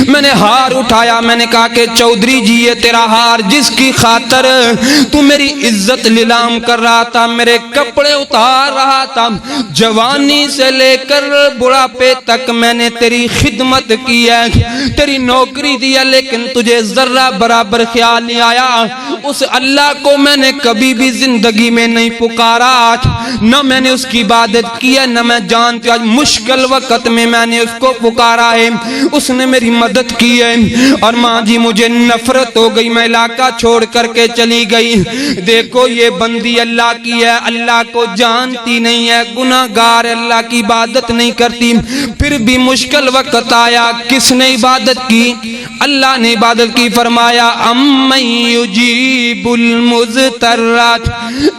میں نے ہار اٹھایا, میں نے کہا کہ چودھری جی یہ تیرا ہار جس کی خاطر تو میری عزت لیلام کر رہا تھا, میرے کپڑے اتار رہا تھا, جوانی سے لے کر بڑھاپے تک میں نے تیری خدمت کی ہے, تیری نوکری دیا, لیکن تجھے ذرہ برابر خیال نہیں آیا. اس اللہ کو میں نے کبھی بھی زندگی میں نہیں پکارا, نہ میں نے اس کی عبادت کی ہے, نہ میں جانتی. آج مشکل وقت میں نے اس کو پکارا ہے, اس نے میری مدد کی ہے. اور ماں جی مجھے نفرت ہو گئی, میں علاقہ چھوڑ کر کے چلی گئی. دیکھو یہ بندی اللہ کی ہے, اللہ کو جانتی نہیں ہے, گناہگار, اللہ کی عبادت نہیں کرتی, پھر بھی مشکل وقت آیا, کس نے عبادت کی؟ اللہ نے عبادت کی. فرمایا امن یجیب المضطر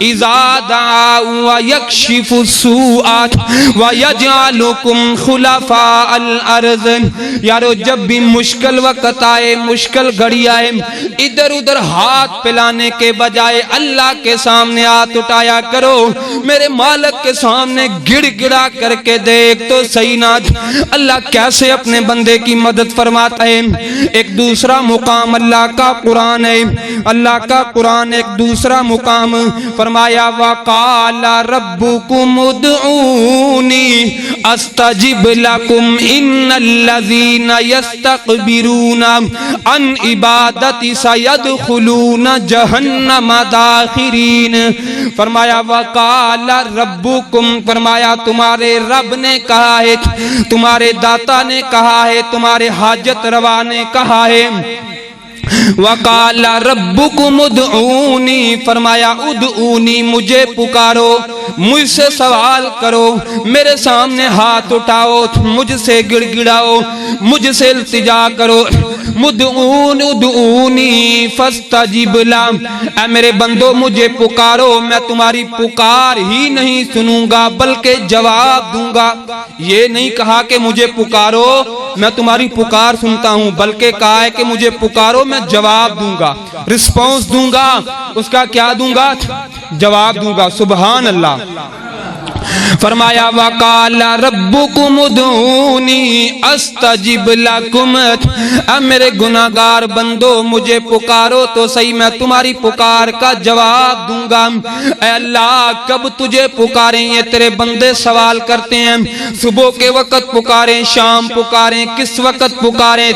اذا دعا ویکشف السوء ویجعلکم خلفاء الارض. یارو جب بھی مشکل وقت آئے, مشکل گھڑی آئے, ادھر ادھر ہاتھ پھیلانے کے بجائے اللہ کے سامنے ہاتھ اٹھایا کرو. میرے مالک کے سامنے گڑ گڑا کر کے دیکھ تو صحیح نہ اللہ کیسے اپنے بندے کی مدد فرماتا ہے. ایک دوسرا مقام اللہ کا قرآن ہے, اللہ کا قرآن ایک دوسرا مقام فرمایا وقال ربکم ادعونی استجب لکم ان الذین یستکبرون عن عبادتی سیدخلون جہنم داخرین. فرمایا وقال ربکم, فرمایا تمہارے رب نے کہا ہے, تمہارے داتا نے کہا ہے, تمہارے حاجت روا نے کہا ہے. وقال ربکم ادعونی, فرمایا ادعونی مجھے پکارو, مجھ سے سوال کرو, میرے سامنے ہاتھ اٹھاؤ, مجھ سے گڑ گڑاؤ, مجھ سے التجا کرو. ادعونی فاستجب لکم, اے میرے بندو مجھے پکارو, میں تمہاری پکار ہی نہیں سنوں گا بلکہ جواب دوں گا. یہ نہیں کہا کہ مجھے پکارو میں تمہاری پکار سنتا ہوں, بلکہ کہا ہے کہ مجھے پکارو میں جواب دوں گا, رسپانس دوں گا. اس کا کیا دوں گا؟ جواب دوں گا. سبحان اللہ. فرمایا وقال ربکم ادعونی استجب لکم, اے میرے گناہگار بندو مجھے پکارو تو صحیح, میں تمہاری پکار کا جواب دوں گا. اے اللہ کب تجھے پکاریں, یہ تیرے بندے سوال کرتے ہیں. صبح کے وقت پکاریں, شام پکاریں, کس وقت پکاریں؟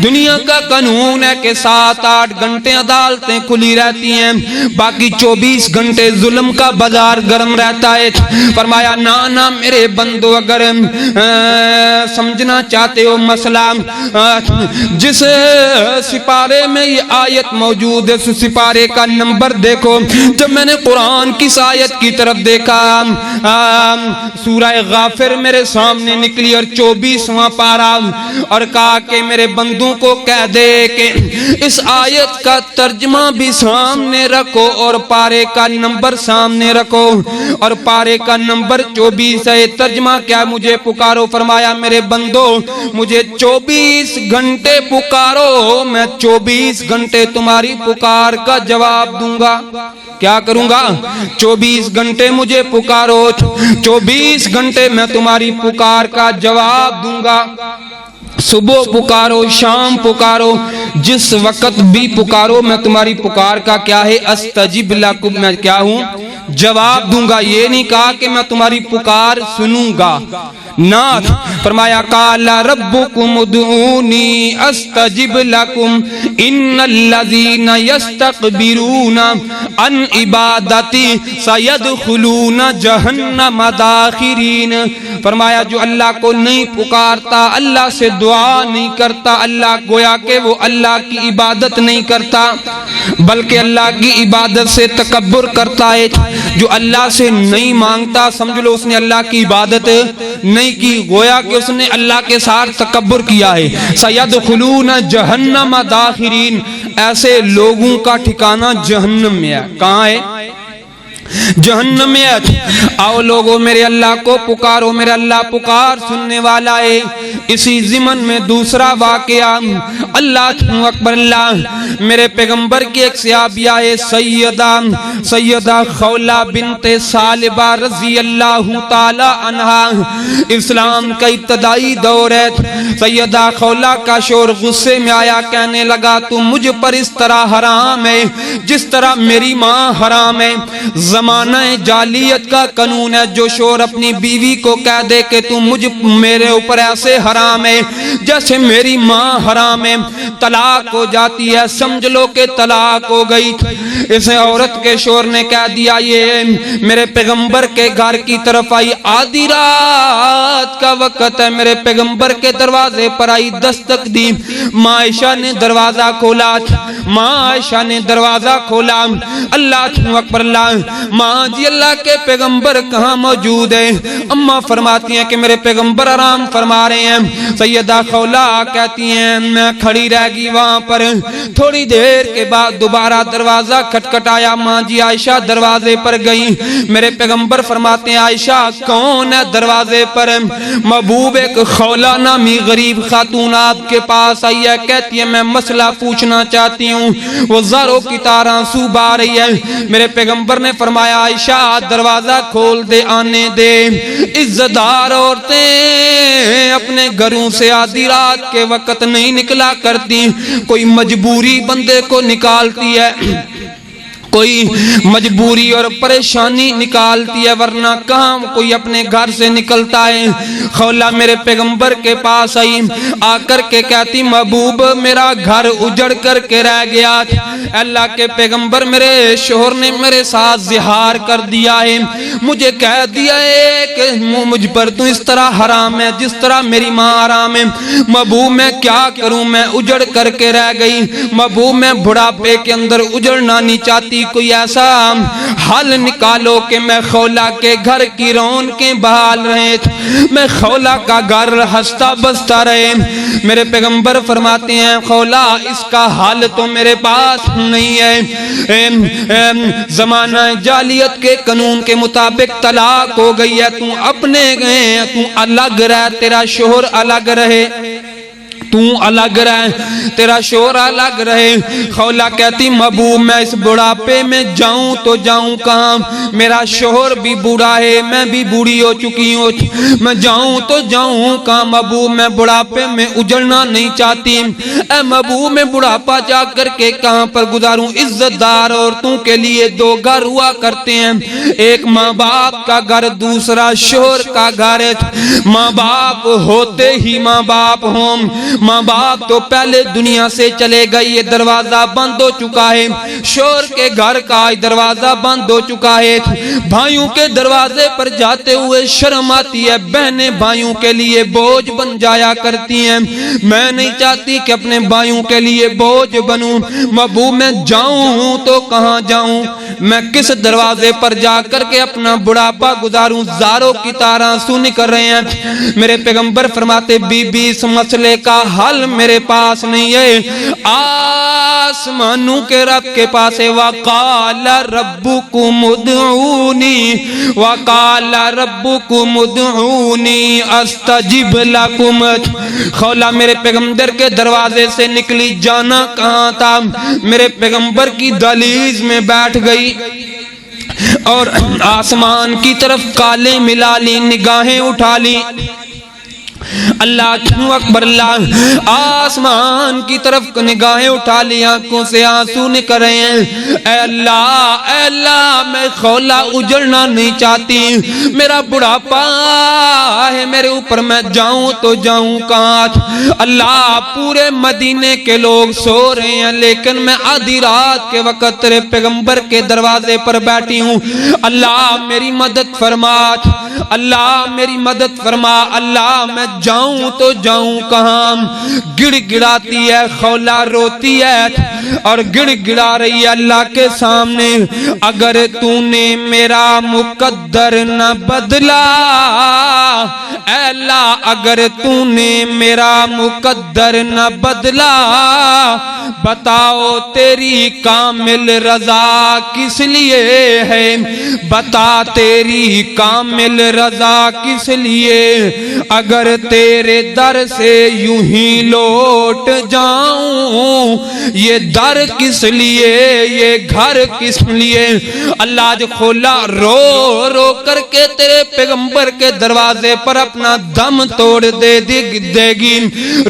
دنیا کا قانون ہے کہ 7-8 گھنٹے عدالتیں کھلی رہتی ہیں, باقی 24 گھنٹے ظلم کا بازار گرم رہتا ہے. فرمایا نانا میرے بندو اگر سمجھنا چاہتے ہو مسئلہ, جس سپارے میں یہ آیت موجود ہے, اس سپارے کا نمبر دیکھو. جب میں نے قرآن کی اس آیت کی طرف دیکھا, سورہ غافر میرے سامنے نکلی اور 24واں پارہ, اور کہا کہ میرے بندوں کو کہہ دے کہ اس آیت کا ترجمہ بھی سامنے رکھو اور پارے کا نمبر سامنے رکھو. اور پارے کا نمبر 24 ہے۔ ترجمہ کیا؟ مجھے پکارو، فرمایا میرے بندو مجھے 24 گھنٹے پکارو، میں 24 گھنٹے تمہاری پکار کا جواب دوں گا۔ کیا کروں گا؟ 24 گھنٹے مجھے پکارو، 24 گھنٹے میں تمہاری پکار کا جواب دوں گا۔ صبح پکارو، شام پکارو، جس وقت بھی پکارو میں تمہاری پکار کا کیا ہے؟ استجب لکم، میں کیا ہوں؟ جواب دوں گا۔ یہ نہیں کہا کہ میں تمہاری پکار سنوں گا، نہ، فرمایا قال ربکم ادعونی استجب لکم ان الذین یستکبرون عن عبادتی سیدخلون جہنم داخرین۔ فرمایا جو اللہ کو نہیں پکارتا، اللہ سے دعا نہیں کرتا، اللہ گویا کہ وہ اللہ کی عبادت نہیں کرتا بلکہ اللہ کی عبادت سے تکبر کرتا ہے۔ جو اللہ سے نہیں مانگتا، سمجھ لو اس نے اللہ کی عبادت نہیں کی، گویا کہ اس نے اللہ کے ساتھ تکبر کیا ہے۔ سیدخلون جہنم داخرین، ایسے لوگوں کا ٹھکانہ جہنم میں ہے۔ کہاں ہے؟ جہنم میں۔ آؤ لوگوں میرے اللہ کو پکارو، میرے اللہ پکار سننے والا ہے۔ اسی ضمن میں دوسرا واقعہ، اللہ اکبر اللہ، میرے پیغمبر کی ایک صحابیہ ہے سیدہ خولہ بنت ثعلبہ رضی اللہ تعالی عنہا۔ اسلام کا ابتدائی دور ہے۔ سیدہ خولہ کا شوہر غصے میں آیا، کہنے لگا تو مجھ پر اس طرح حرام ہے جس طرح میری ماں حرام ہے۔ زمانہ جاہلیت کا قانون ہے، جو شوہر اپنی بیوی کو کہہ دے کہ تم میرے اوپر ایسے حرام ہے جیسے میری ماں حرام ہے، طلاق ہو جاتی ہے، سمجھ لو کہ طلاق ہو گئی۔ اس عورت کے شوہر نے کہہ دیا یہ میرے پیغمبر کے گھر کی طرف آئی، آدھی رات کا وقت ہے، میرے پیغمبر کے دروازے پر آئی، دستک دی، ماں عائشہ نے دروازہ کھولا، ماں عائشہ نے دروازہ کھولا۔ اللہ اکبر اللہ، ماں جی اللہ کے پیغمبر کہاں موجود ہے؟ اماں فرماتی ہیں کہ میرے پیغمبر آرام فرما رہے ہیں۔ سیدہ خولہ کہتی ہیں میں کھڑی رہ گئی وہاں پر، تھوڑی دیر کے بعد دوبارہ دروازہ کھٹکھٹایا، ماں جی عائشہ دروازے پر گئی۔ میرے پیغمبر فرماتے ہیں عائشہ کون ہے دروازے پر؟ محبوب ایک خولہ نامی غریب خاتون آپ کے پاس آئی ہے، کہتی ہے میں مسئلہ پوچھنا چاہتی ہوں۔ وہ زاروں کی طرح آنسو بہا رہی ہے۔ میرے پیغمبر نے فرمایا عائشہ دروازہ کھول دے، آنے دے۔ عزت دار عورتیں اپنے گھروں سے آدھی رات کے وقت نہیں نکلا کرتی، کوئی مجبوری بندے کو نکالتی ہے، کوئی مجبوری اور پریشانی نکالتی ہے، ورنہ کہاں کوئی اپنے گھر سے نکلتا ہے۔ خولہ میرے پیغمبر کے پاس آئی، آ کر کے کہتی محبوب میرا گھر اجڑ کر کے رہ گیا، اللہ کے پیغمبر میرے شوہر نے میرے ساتھ زہار کر دیا ہے، مجھے کہہ دیا ہے کہ مجھ پر تو اس طرح حرام ہے جس طرح میری ماں حرام ہے۔ محبوب میں کیا کروں، میں اجڑ کر کے رہ گئی۔ محبوب میں بڑھاپے کے اندر اجڑنا نہیں چاہتی، کوئی ایسا حل نکالو کہ میں خولہ کے گھر کی رونقیں بحال رہے، میں خولہ کا گھر ہنستا بستا رہے۔ میرے پیغمبر فرماتے ہیں خولہ اس کا حل تو میرے پاس نہیں ہے، زمانہ جاہلیت کے قانون کے مطابق طلاق ہو گئی ہے، تو اپنے گئے، تو الگ رہ، تیرا شوہر الگ رہے، تو الگ رہ، تیرا شوہر الگ رہے۔ خولہ کہتی محبوب میں اس بڑھاپے میں جاؤں تو جاؤں کہاں، میرا شوہر بھی بوڑھا ہے، میں بھی بوڑھی ہو چکی ہوں، میں جاؤں تو جاؤں کہاں؟ محبوب میں بڑھاپے میں اجڑنا نہیں چاہتی، اے محبوب میں بڑھاپا جا کر کے کہاں پر گزاروں؟ عزت دار عورتوں کے لیے دو گھر ہوا کرتے ہیں، ایک ماں باپ کا گھر، دوسرا شوہر کا گھر۔ ماں باپ ہوتے ہی ماں باپ ہوں، ماں باپ تو پہلے دنیا سے چلے گئے، یہ دروازہ بند ہو چکا ہے، شوہر کے گھر کا دروازہ بند ہو چکا ہے۔ بھائیوں کے دروازے پر جاتے ہوئے شرم آتی ہے، بہنیں بھائیوں کے لیے بوجھ بن جایا کرتی ہیں، میں نہیں چاہتی کہ اپنے بھائیوں کے لیے بوجھ بنوں۔ محبوب میں جاؤں تو کہاں جاؤں، میں کس دروازے پر جا کر کے اپنا بڑھاپا گزاروں؟ زاروں کی طرح آنسو نکل رہے ہیں۔ میرے پیغمبر فرماتے بی بی اس مسئلے کا حل میرے پاس نہیں ہے، آسمانوں کے رب کے پاس ہے۔ وَقَالَ رَبُّكُمُ ادْعُونِي وَقَالَ رَبُّكُمُ ادْعُونِي أَسْتَجِبْ لَكُمْ۔ خولا میرے پیغمبر کے دروازے سے نکلی، جانا کہاں تھا؟ میرے پیغمبر کی دہلیز میں بیٹھ گئی اور آسمان کی طرف کالے ملا لی، نگاہیں اٹھا لی۔ اللہ کیوں اکبر، اللہ آسمان کی طرف نگاہیں اٹھا لی، آنکھوں سے آنسو نکل رہے ہیں۔ اے اللہ میں خولا اجڑنا نہیں چاہتی، میرا بڑھاپا ہے میرے اوپر، میں جاؤں تو جاؤں کہاں؟ اللہ پورے مدینے کے لوگ سو رہے ہیں لیکن میں آدھی رات کے وقت تیرے پیغمبر کے دروازے پر بیٹھی ہوں۔ اللہ میری مدد فرما، اللہ میری مدد فرما۔ اللہ میں جاؤں تو جاؤں کہاں؟ گڑ گڑاتی ہے خولا، روتی ہے اور گڑ گڑا رہی ہے اللہ کے سامنے۔ اگر تو نے میرا مقدر نہ بدلا، اے اللہ اگر تو نے میرا مقدر نہ بدلا، بتاؤ تیری کامل رضا کس لیے ہے، بتا تیری کامل رضا کس لیے؟ اگر تیرے در سے یوں ہی لوٹ جاؤں، یہ در کس لیے، یہ گھر کس لیے؟ اللہ جو خولا رو رو کر کے تیرے پیغمبر کے دروازے پر اپنا دم توڑ دے گی،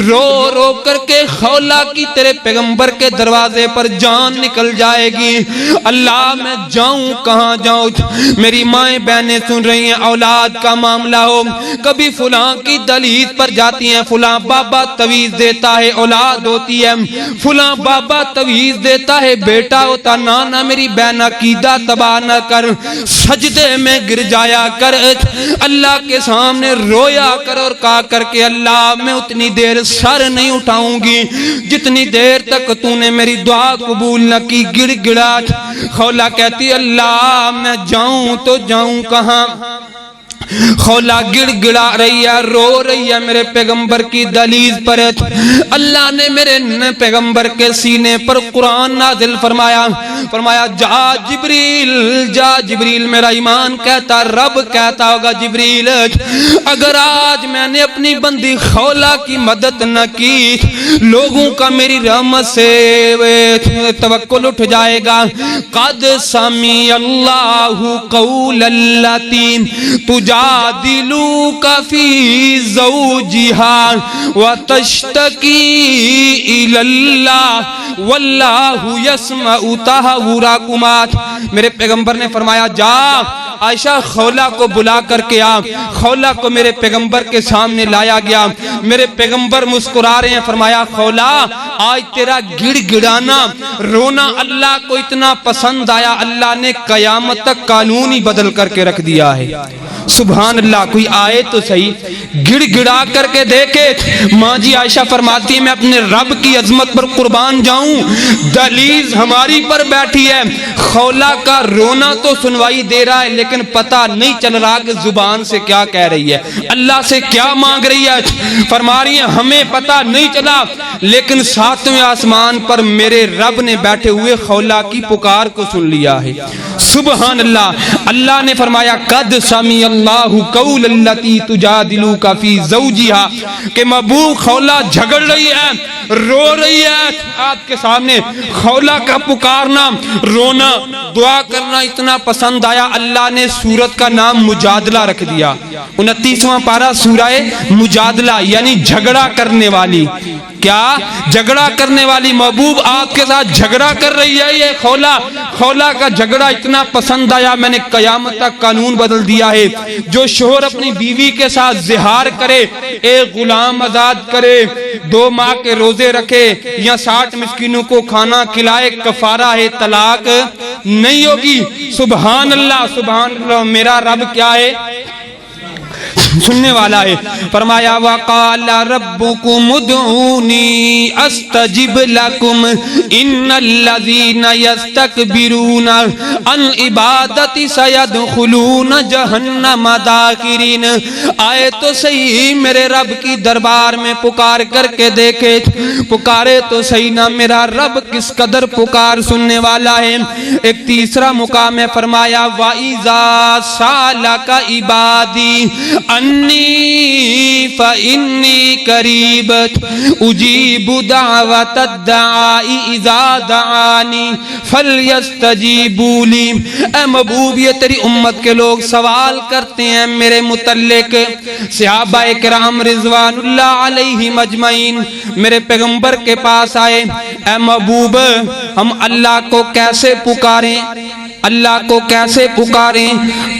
رو رو کر کے خولا کی تیرے پیغمبر کے دروازے پر جان نکل جائے گی۔ اللہ میں جاؤں کہاں جاؤں؟ میری مائیں بہنیں سن رہی ہیں، اولاد کا معاملہ ہو، کبھی فلاں کی دہلیز پر جاتی ہیں، فلاں بابا تویز دیتا ہے، اولاد ہوتی ہے، فلاں بابا تویز دیتا ہے، بیٹا ہوتا، نانا میری بہن عقیدہ تباہ نہ کر، سجدے میں گر جایا کر، اللہ کے سامنے رویا کر اور کہا کر کے اللہ میں اتنی دیر سر نہیں اٹھاؤں گی جتنی دیر تک تو نے میری دعا قبول نہ کی۔ گڑ گڑا خولا کہتی اللہ میں جاؤں تو جاؤں کہاں؟ خولا گڑ گڑا رہی ہے، رو رہی ہے میرے پیغمبر کی دہلیز پر۔ اللہ نے میرے پیغمبر کے سینے پر قرآن نازل فرمایا، فرمایا جا جبریل، میرا ایمان کہتا، رب کہتا ہوگا جبریل اگر آج میں نے اپنی بندی خولا کی مدد نہ کی، لوگوں کا میری رحمت سے توکل اٹھ جائے گا۔ قد سمی اللہ قول اللاتی تجادلوک فی زوجہا وتشتکی الی اللہ واللہ یسمع تحاورکما۔ میرے پیغمبر نے فرمایا جا عائشہ خولا کو بلا کر کے آ۔ خولا کو میرے پیغمبر کے سامنے لایا گیا، میرے پیغمبر مسکرا رہے ہیں، فرمایا خولا آج تیرا گڑ گڑانا رونا اللہ کو اتنا پسند آیا، اللہ نے قیامت تک قانون ہی بدل کر کے رکھ دیا ہے۔ سبحان اللہ، کوئی آئے تو صحیح، گڑ گڑا کر کے دیکھے۔ ماں جی عائشہ فرماتی ہے میں اپنے رب کی عظمت پر قربان جاؤں، دہلیز ہماری پر بیٹھی ہے، خولا کا رونا تو سنوائی دے رہا ہے لیکن پتہ نہیں چل رہا کہ زبان سے کیا کہہ رہی ہے، اللہ سے کیا مانگ رہی ہے۔ فرما رہی ہیں ہمیں پتہ نہیں چلا لیکن ساتویں آسمان پر میرے رب نے بیٹھے ہوئے خولا کی پکار کو سن لیا ہے۔ سبحان اللہ، اللہ نے فرمایا قد سمی اللہ قول اللاتی تجادلوک فی زوجہا، کہ محبوب خولا جھگڑ رہی ہے، رو رہی ہے آپ کے سامنے۔ خولا کا پکارنا، رونا، دعا کرنا اتنا پسند آیا، اللہ نے سورت کا نام مجادلہ رکھ دیا۔ 29واں پارہ سورہ مجادلہ یعنی جھگڑا کرنے والی۔ کیا جھگڑا کرنے والی؟ محبوب آپ کے ساتھ جھگڑا کر رہی ہے یہ خولا، خولا کا جھگڑا اتنا پسند آیا میں نے قیامت تک قانون بدل دیا ہے۔ جو شوہر اپنی بیوی کے ساتھ زہار کرے، ایک غلام آزاد کرے، 2 ماہ کے روزے رکھے یا 60 مسکینوں کو کھانا کھلائے، کفارہ ہے، طلاق نہیں ہوگی۔ سبحان اللہ، سبحان اللہ، میرا رب کیا ہے؟ سننے والا ہے. فرمایا وقال ربکم ادعونی استجب لکم ان الذین یستکبرون عن عبادتی سیدخلون جہنم داخرین. آئے تو صحیح میرے رب کی دربار میں پکار کر کے دیکھے, پکارے تو صحیح نہ میرا رب کس قدر پکار سننے والا ہے. ایک تیسرا مقام ہے, فرمایا وَإِذَا سَأَلَكَ عِبَادِي أَنِّي فَإِنِّي قَرِيبٌ أُجِيبُ دَعْوَةَ الدَّاعِ إِذَا دَعَانِي فَلْيَسْتَجِيبُوا لِي. اے محبوب یہ تیری امت کے لوگ سوال کرتے ہیں میرے متعلق. صحابہ کرام رضوان اللہ علیہم اجمعین میرے پیغمبر کے پاس آئے, اے محبوب ہم اللہ کو کیسے پکاریں, اللہ کو کیسے پکاریں,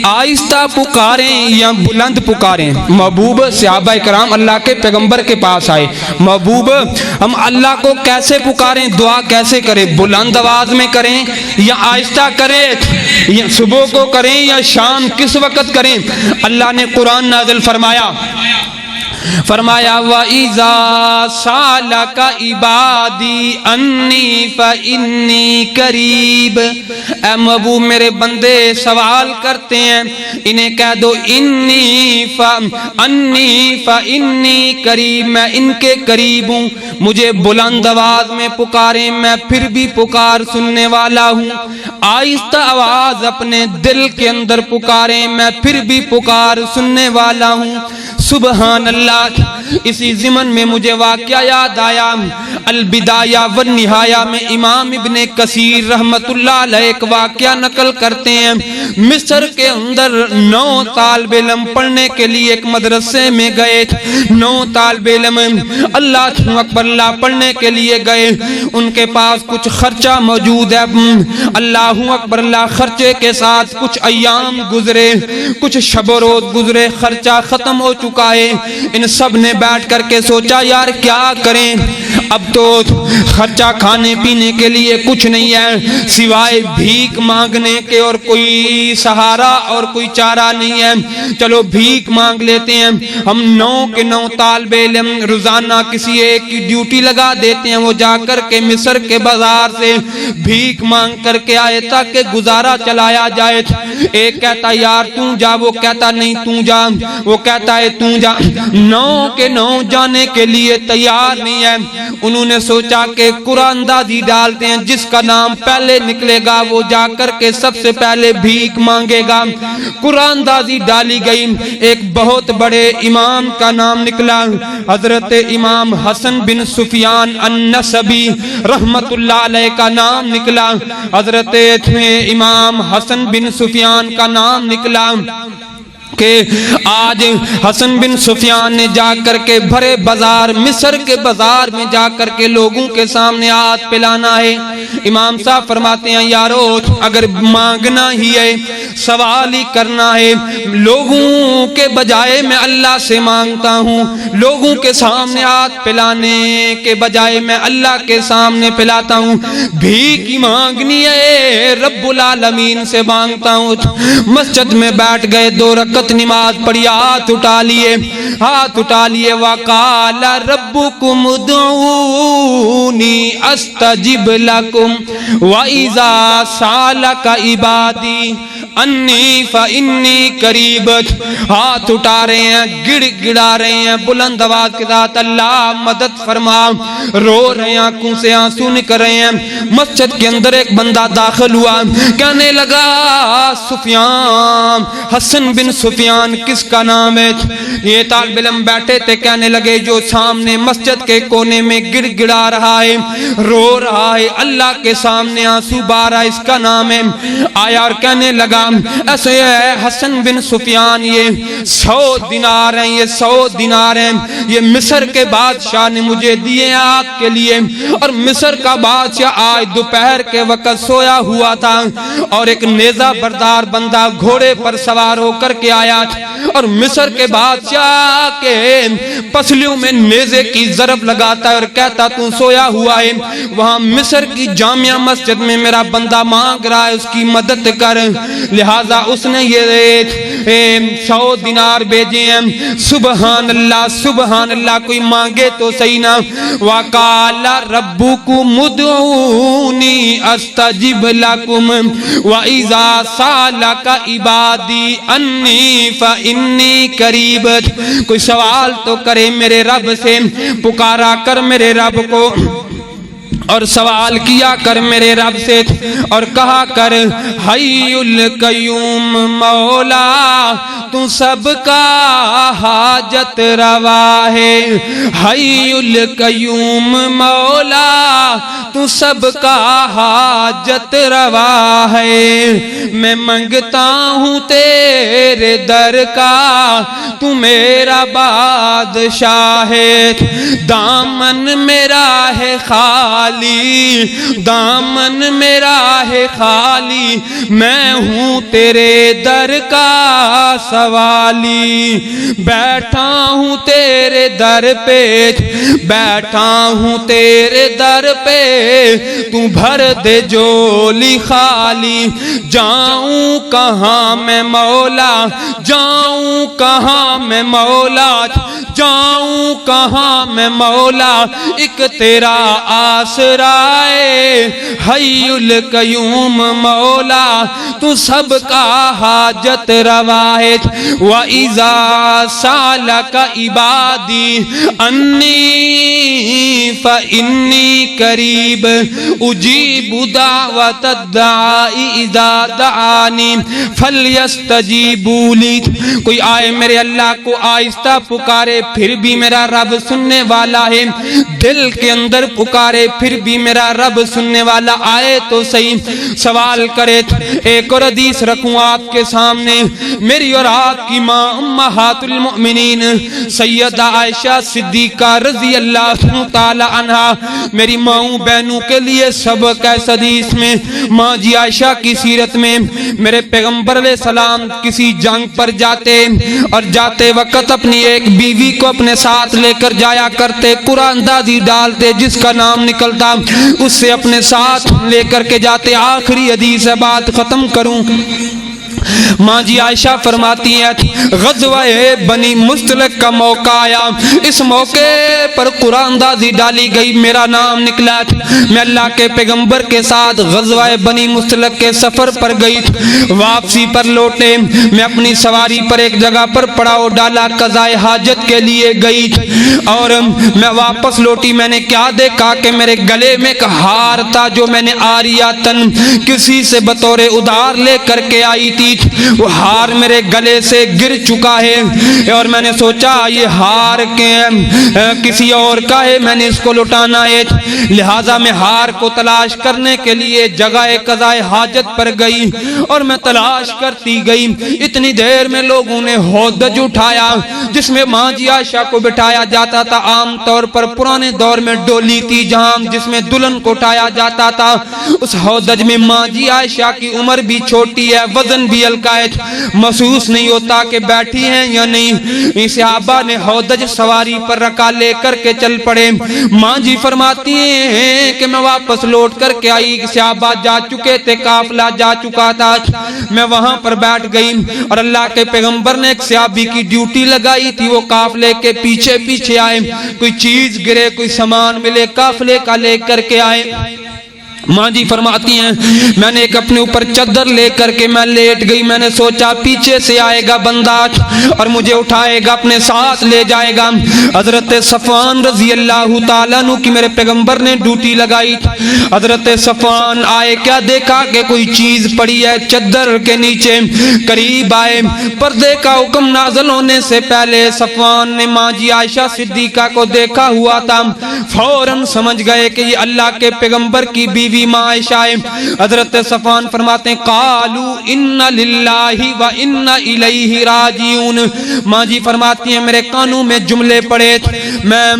آہستہ پکاریں یا بلند پکاریں. محبوب صحابہ کرام اللہ کے پیغمبر کے پاس آئے, محبوب ہم اللہ کو کیسے پکاریں, دعا کیسے کریں, بلند آواز میں کریں یا آہستہ کریں, یا صبح کو کریں یا شام کس وقت کریں. اللہ نے قرآن نازل فرمایا, فرمایا وَإِذَا سَأَلَكَ عِبَادِي أَنِّي فَإِنِّي قَرِيبٌ. اے محبوب میرے بندے سوال کرتے ہیں انہیں کہہ دو اِنِّي فَإِنِّي قَرِيبٌ, میں ان کے قریب ہوں, مجھے بلند آواز میں پکاریں میں پھر بھی پکار سننے والا ہوں, آہستہ آواز اپنے دل کے اندر پکاریں میں پھر بھی پکار سننے والا ہوں. سبحان اللہ. اسی ضمن میں مجھے واقعہ یاد آیا, البدایہ والنہایہ میں امام ابن کثیر رحمت اللہ علیہ ایک واقعہ نقل کرتے ہیں. مصر کے اندر 9 طالب علم پڑھنے کے لیے ایک مدرسے میں گئے. 9 طالب علم اللہ اکبر اللہ پڑھنے کے لیے گئے. ان کے پاس کچھ خرچہ موجود ہے, اللہ اکبر اللہ, خرچے کے ساتھ کچھ ایام گزرے, کچھ شب و روز گزرے, خرچہ ختم ہو چکا ہے. ان سب نے بیٹھ کر کے سوچا یار کیا کریں, اب تو خرچہ کھانے پینے کے لیے کچھ نہیں ہے سوائے بھیک مانگنے کے, اور کوئی سہارا اور کوئی چارہ نہیں ہے, چلو بھیک مانگ لیتے ہیں. ہم 9 کے 9 طالب علم روزانہ کسی ایک کی ڈیوٹی لگا دیتے ہیں, وہ جا کر کے مصر کے بازار سے بھیک مانگ کر کے آئے تاکہ گزارا چلایا جائے. ایک کہتا یار تو جا, وہ کہتا نہیں تو جا, وہ کہتا ہے تو جا. 9 کے 9 جانے کے لیے تیار نہیں ہے. انہوں نے سوچا کہ قرآن اندازی ڈالتے ہیں, جس کا نام پہلے نکلے گا وہ جا کر کے سب سے پہلے بھیک مانگے گا. قرآن اندازی ڈالی گئی, ایک بہت بڑے امام کا نام نکلا, حضرت امام حسن بن سفیان النسبی رحمت اللہ علیہ کا نام نکلا. حضرت امام حسن بن سفیان کا نام نکلا کہ آج حسن بن سفیان نے جا کر کے بھرے بازار, مصر کے بازار میں جا کر کے لوگوں کے سامنے ہاتھ پلانا ہے. امام صاحب فرماتے ہیں یارو اگر مانگنا ہی ہے, سوال ہی کرنا ہے, لوگوں کے بجائے میں اللہ سے مانگتا ہوں, لوگوں کے سامنے ہاتھ پلانے کے بجائے میں اللہ کے سامنے پلاتا ہوں. بھیک ہی مانگنی ہے, رب العالمین سے مانگتا ہوں. مسجد میں بیٹھ گئے, 2 رکعت نماز پڑھی, ہاتھ اٹھا لیے, ہاتھ اٹھا لیے. وقال ربکم ادعونی استجب لکم وَإِذَا سَأَلَكَ عِبَادِي انی فإنی قریب. ہاتھ اٹھا رہے ہیں, گڑ گڑا رہے ہیں بلند آواز کے ساتھ, اللہ مدد فرما. رو رہے ہیں, آنکھوں سے آنسو نکل رہے ہیں. مسجد کے اندر ایک بندہ داخل ہوا, کہنے لگا سفیان, حسن بن سفیان کس کا نام ہے؟ یہ طالب علم بیٹھے تھے, کہنے لگے جو سامنے مسجد کے کونے میں گڑ گڑا رہا ہے, رو رہا ہے, اللہ کے سامنے آنسو بہہ رہا ہے, اس کا نام ہے. آیا اور کہنے لگا ایسے ہے حسن بن سفیان, یہ 100 دینار ہیں, یہ 100 دینار ہیں, یہ مصر کے بادشاہ نے مجھے دیے آپ کے لیے. اور مصر کا بادشاہ آج دوپہر کے وقت سویا ہوا تھا, اور ایک نیزہ بردار بندہ گھوڑے پر سوار ہو کر کے آیا, اور مصر کے بادشاہ کے پسلیوں میں نیزے کی ضرب لگاتا ہے اور کہتا تو سویا ہوا ہے, وہاں مصر کی جامعہ مسجد میں میرا بندہ مانگ رہا ہے, اس کی مدد کر. لہذا اس نے یہ 100 دینار بھیجے ہیں۔ سبحان اللہ، کوئی مانگے تو صحیح نا۔ وَقَالَ رَبُّكُمُ ادْعُونِي أَسْتَجِبْ لَكُمْ وَإِذَا سَأَلَكَ عِبَادِي أَنِّي فَإِنِّي قَرِيبٌ۔ کوئی سوال تو کرے میرے رب سے، پکارا کر میرے رب کو، اور سوال کیا کر میرے رب سے، اور کہا کر حی القیوم مولا تو سب کا حاجت روا ہے، حی القیوم مولا تو سب کا حاجت روا ہے۔ میں منگتا ہوں تیرے در کا، تو میرا بادشاہ ہے، دامن میرا ہے خالی، دامن میرا ہے خالی، میں ہوں تیرے در کا سوالی۔ بیٹھا ہوں تیرے در پہ، بیٹھا ہوں تیرے در پہ، تو بھر دے جولی خالی۔ جاؤں کہاں میں مولا، جاؤں کہاں میں مولا، جاؤں کہاں میں مولا، ایک تیرا آسرا ہے، حی القیوم مولا تو سب کا حاجت روا ہے۔ وَإِذَا سَأَلَكَ عِبَادِي أَنِّي فَإِنِّي قَرِيبٌ أُجِيبُ دَعْوَةَ الدَّاعِ إِذَا دَعَانِ فَلْيَسْتَجِيبُوا لِي۔ کوئی آئے میرے اللہ کو آہستہ پکارے پھر بھی میرا رب سننے والا ہے، دل کے اندر پکارے پھر بھی میرا رب سننے والا، آئے تو صحیح سوال کرے۔ ایک اور حدیث رکھوں آپ کے سامنے، میری اور آپ کی ماں امہات المؤمنین سیدہ عائشہ صدیقہ رضی اللہ تعالی عنہا، میری ماؤں بہنوں کے لیے سبق ہے اس حدیث میں۔ ماں جی عائشہ کی سیرت میں میرے پیغمبر علیہ السلام کسی جنگ پر جاتے اور جاتے وقت اپنی ایک بیوی کو اپنے ساتھ لے کر جایا کرتے، قرآن اندازی ڈالتے، جس کا نام نکلتا اس سے اپنے ساتھ لے کر کے جاتے۔ آخری حدیث ہے، بات ختم کروں۔ ماں جی عائشہ فرماتی ہیں غزوہ بنی مستلق کا موقع آیا، اس موقع پر قرآن اندازی ڈالی گئی، میرا نام نکلا، میں اللہ کے پیغمبر کے ساتھ غزوہ بنی مستلق کے سفر پر گئی، واپسی پر لوٹے، میں اپنی سواری پر ایک جگہ پر پڑاؤ ڈالا، قضاء حاجت کے لیے گئی، اور میں واپس لوٹی، میں نے کیا دیکھا کہ میرے گلے میں ایک ہار تھا جو میں نے آریاتن کسی سے بطور ادھار لے کر کے آئی تھی، وہ ہار میرے گلے سے گر چکا ہے، اور میں نے سوچا یہ ہار کسی اور کا ہے، میں نے اس کو لٹانا ہے، لہٰذا میں ہار کو تلاش کرنے کے لیے جگہ قضاء حاجت پر گئی، اور میں تلاش کرتی گئی، اتنی دیر میں لوگوں نے ہودج اٹھایا جس میں ماں جی عائشہ کو بٹھایا جاتا تھا، عام طور پر پرانے دور میں ڈولی تھی جہاں جس میں دلہن کو اٹھایا جاتا تھا، اس ہودج میں ماں جی عائشہ کی عمر بھی چھوٹی ہے، وزن بھی ہلکا ہے، محسوس نہیں ہوتا کہ بیٹھی ہیں یا نہیں، صحابہ نے ہودج سواری پر رکھا، لے کر کے چل پڑے۔ ماں جی فرماتی ہیں کہ میں واپس لوٹ کر کے آئی، صحابہ جا چکے تھے، قافلہ جا چکا تھا، میں وہاں پر بیٹھ گئی، اور اللہ کے پیغمبر نے ایک صحابی کی ڈیوٹی لگائی تھی، وہ قافلے کے پیچھے پیچھے آئے، کوئی چیز گرے، کوئی سامان ملے، قافلے کا لے کر کے آئے۔ ماں جی فرماتی ہیں میں نے ایک اپنے اوپر چادر لے کر کے میں لیٹ گئی، میں نے سوچا پیچھے سے آئے گا بندہ اور مجھے اٹھائے گا، اپنے ساتھ لے جائے گا۔ حضرت صفوان رضی اللہ تعالیٰ عنہ کی میرے پیغمبر نے ڈیوٹی لگائی، حضرت صفوان آئے، کیا دیکھا کہ کوئی چیز پڑی ہے چادر کے نیچے، قریب آئے، پردے کا حکم نازل ہونے سے پہلے صفوان نے ماں جی عائشہ صدیقہ کو دیکھا ہوا تھا، فوراً سمجھ گئے کہ یہ اللہ کے پیغمبر کی بیوی ماں عائشہ ہے۔ حضرت صفوان فرماتے ہیں قالوا ان للہ و انا الیہ راجعون، ماں جی فرماتی ہیں میرے کانوں میں جملے پڑے، میں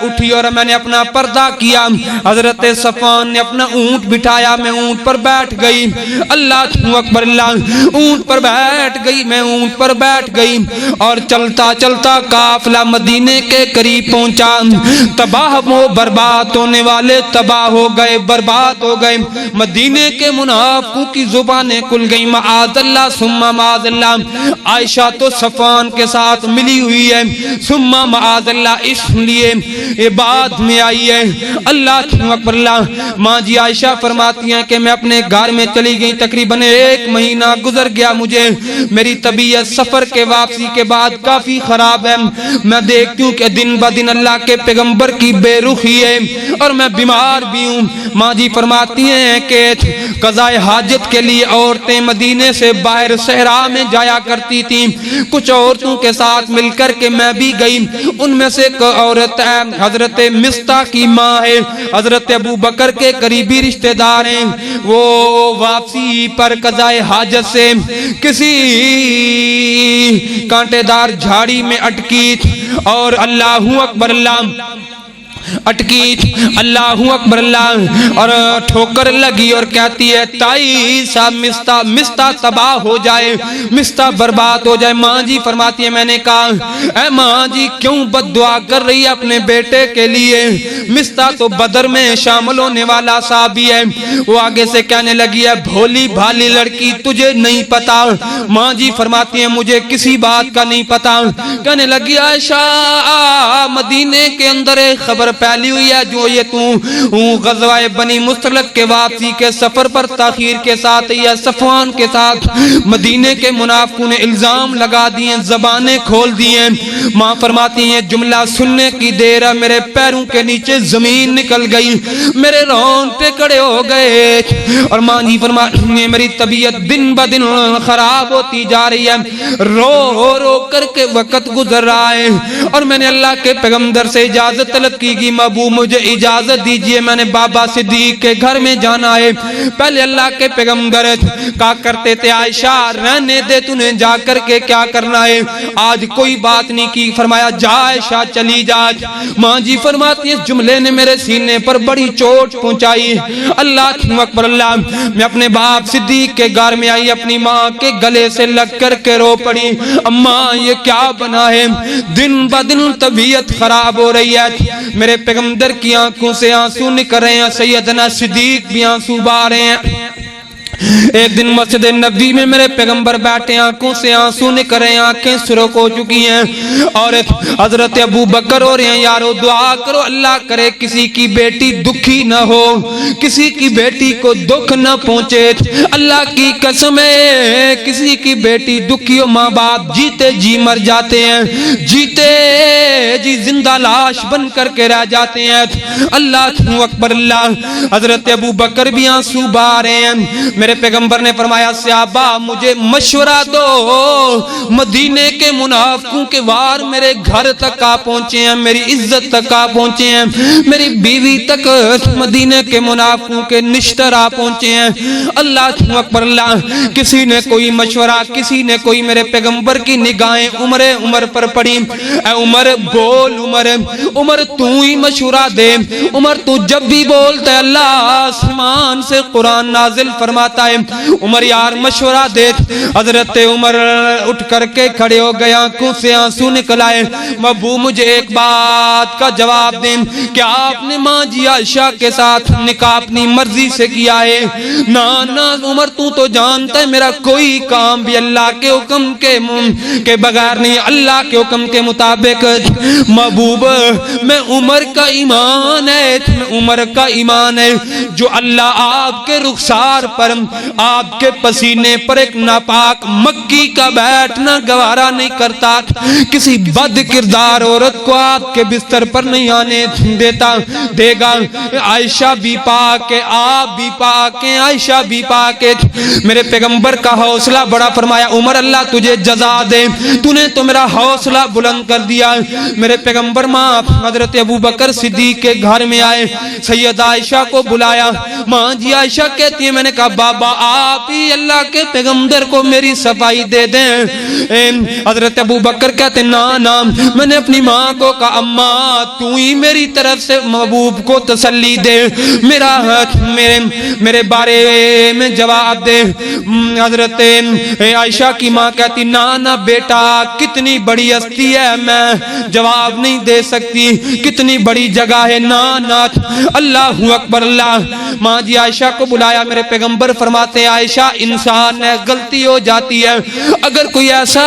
اٹھی اور میں نے اپنا پردہ کیا، حضرت صفوان نے اپنا اونٹ بٹھایا، میں اونٹ پر بیٹھ گئی، اللہ اکبر اللہ، اونٹ پر بیٹھ گئی، میں اونٹ پر بیٹھ گئی، اور چلتا چلتا قافلہ مدینے کے قریب پہنچا، تباہ و برباد ہونے والے تباہ ہو گئے، برباد ہو گئے۔ مدینے کے منافقوں کی زبانیں کھل گئیں، معاذ اللہ ثم معاذ اللہ، عائشہ تو صفوان کے ساتھ ملی ہوئی ہے، ثم معاذ اللہ اس لیے یہ بات میں آئی ہے۔ اللہ اکبر اللہ۔ ماں جی عائشہ فرماتی ہیں کہ میں اپنے گھر میں چلی گئی، تقریباً 1 مہینہ گزر گیا، مجھے میری طبیعت سفر کے واپسی کے بعد کافی خراب ہے، میں دیکھتی ہوں کہ دن بہ دن اللہ کے پیغمبر کی بے رخی ہے اور میں بیمار بھی ہوں۔ ماں جی فرماتی ہیں کہ قضاء حاجت کے لیے عورتیں مدینے سے باہر صحرا میں جایا کرتی تھیں، کچھ عورتوں کے ساتھ مل کر کے میں بھی گئی، ان میں سے ایک عورت ہے حضرت مستہ کی ماں ہے، حضرت ابو بکر کے قریبی رشتہ دار ہیں، وہ واپسی پر قضاء حاجت سے کسی کانٹے دار جھاڑی میں اٹکی اور اللہ اکبر اللہ اٹکی، اللہ اکبر اللہ، اور ٹھوکر لگی اور کہتی ہے تائی صاحب مستہ تباہ ہو جائے، مستہ برباد ہو جائے۔ ماں جی فرماتی ہے میں نے کہا اے ماں جی کیوں بد دعا کر رہی ہے اپنے بیٹے کے لیے، مستہ تو بدر میں شامل ہونے والا صحابی ہے۔ وہ آگے سے کہنے لگی ہے بھولی بھالی لڑکی تجھے نہیں پتا۔ ماں جی فرماتی ہیں مجھے کسی بات کا نہیں پتا۔ کہنے لگی عائشہ مدینے کے اندر ایک خبر پھیلی ہوئی ہے جو یہ تو غزوہ بنی مستلق کے واپسی کے سفر پر تاخیر کے ساتھ یا صفوان کے ساتھ مدینے کے منافقوں نے الزام لگا دیے، زبانیں کھول دیے۔ ماں فرماتی ہیں جملہ سننے کی دیر ہے میرے پیروں کے نیچے زمین نکل گئی، میرے رونگٹے کھڑے ہو گئے، اور ماں جی فرماتی ہیں میری طبیعت دن بہ دن خراب ہوتی جا رہی ہے، رو رو کر کے وقت گزر رہا ہے، اور میں نے اللہ کے پیغمبر سے اجازت طلب کی محبوب مجھے اجازت دیجئے، میں نے بابا صدیق کے گھر میں جانا ہے۔ پہلے اللہ کے پیغمبر کہا کرتے تھے عائشہ رہنے دے تُنہیں جا کر کے کیا کرنا ہے، آج کوئی بات نہیں کی، فرمایا جا عائشہ چلی جا۔ ماں جی فرماتی اس جملے نے میرے سینے پر بڑی چوٹ پہنچائی۔ اللہ اکبر اللہ، میں اپنے باپ صدیق کے گھر میں آئی، اپنی ماں کے گلے سے لگ کر کے رو پڑی، اماں یہ کیا بنا ہے، دن بہ دن طبیعت خراب ہو رہی ہے، میرے پیغمبر کی آنکھوں سے آنسو نکل رہے ہیں، سیدنا صدیق بھی آنسو بہا رہے ہیں۔ ایک دن مسجد نبی میں میرے پیغمبر بیٹھے، آنکھوں سے آنسو نکل رہے ہیں، آنکھیں سرخ ہو چکی ہیں، اور حضرت ابو بکر ہو رہے ہیں یارو دعا کرو اللہ کرے کسی کی بیٹی دکھی نہ ہو، کسی کی بیٹی کو دکھ نہ پہنچے، اللہ کی قسم ہے کسی کی بیٹی دکھی ہو، ماں باپ جیتے جی مر جاتے ہیں، جیتے جی زندہ لاش بن کر کے رہ جاتے ہیں۔ اللہ اکبر اللہ، حضرت ابو بکر بھی آنسو بہا رہے ہیں۔ میرے پیغمبر نے فرمایا صحابہ مجھے مشورہ دو، مدینے کے منافقوں کے وار میرے گھر تک آ پہنچے ہیں، میری عزت تک آ پہنچے ہیں، میری بیوی تک مدینے کے منافقوں کے نشتر آ پہنچے ہیں۔ اللہ اکبر اللہ، کسی نے کوئی مشورہ، کسی نے کوئی، میرے پیغمبر کی نگاہیں عمر پر پڑی، اے عمر بول، عمر تو ہی مشورہ دے، عمر تو جب بھی بولتا ہے اللہ آسمان سے قرآن نازل فرماتا ہے، عمر یار مشورہ دے۔ حضرت عمر اٹھ کر کے کھڑے ہو گئے، آنکھوں سے آنسو نکل آئے، محبوب مجھے ایک بات کا جواب دیں، کیا آپ نے ماں جی عائشہ کے ساتھ نکاح اپنی مرضی سے کیا ہے؟ نا عمر تو جانتا ہے میرا کوئی کام بھی اللہ کے حکم کے بغیر نہیں، اللہ کے حکم کے مطابق۔ محبوب میں عمر کا ایمان ہے، عمر کا ایمان ہے جو اللہ آپ کے رخسار پر، آپ کے پسینے پر ایک ناپاک مکی کا بیٹھنا گوارا نہیں کرتا، کسی بد کردار عورت کو آپ کے بستر پر نہیں آنے دیتا دے گا۔ عائشہ بھی پاک ہے، آپ بھی پاک ہیں، عائشہ بھی پاک ہے۔ میرے پیغمبر کا حوصلہ بڑا، فرمایا عمر اللہ تجھے جزا دے، تو نے تو میرا حوصلہ بلند کر دیا۔ میرے پیغمبر ماں حضرت ابو بکر صدیق کے گھر میں آئے، سیدہ عائشہ کو بلایا، ماں جی عائشہ کہتی ہے میں نے کہا بابا بابا آپ ہی اللہ کے پیغمبر کو میری صفائی دے دیں۔ حضرت ابو بکر کہتے نا نا، میں نے اپنی ماں کو کہا اماں تو ہی میری طرف سے محبوب کو تسلی دے، میرے بارے میں جواب دے۔ حضرت عائشہ کی ماں کہتی نا نا بیٹا کتنی بڑی ہستی ہے، میں جواب نہیں دے سکتی، کتنی بڑی جگہ ہے، نا نا اللہ اکبر اللہ۔ ماں جی عائشہ کو بلایا، میرے پیغمبر فرماتے ہیں عائشہ انسان ہے غلطی ہو جاتی ہے، اگر کوئی ایسا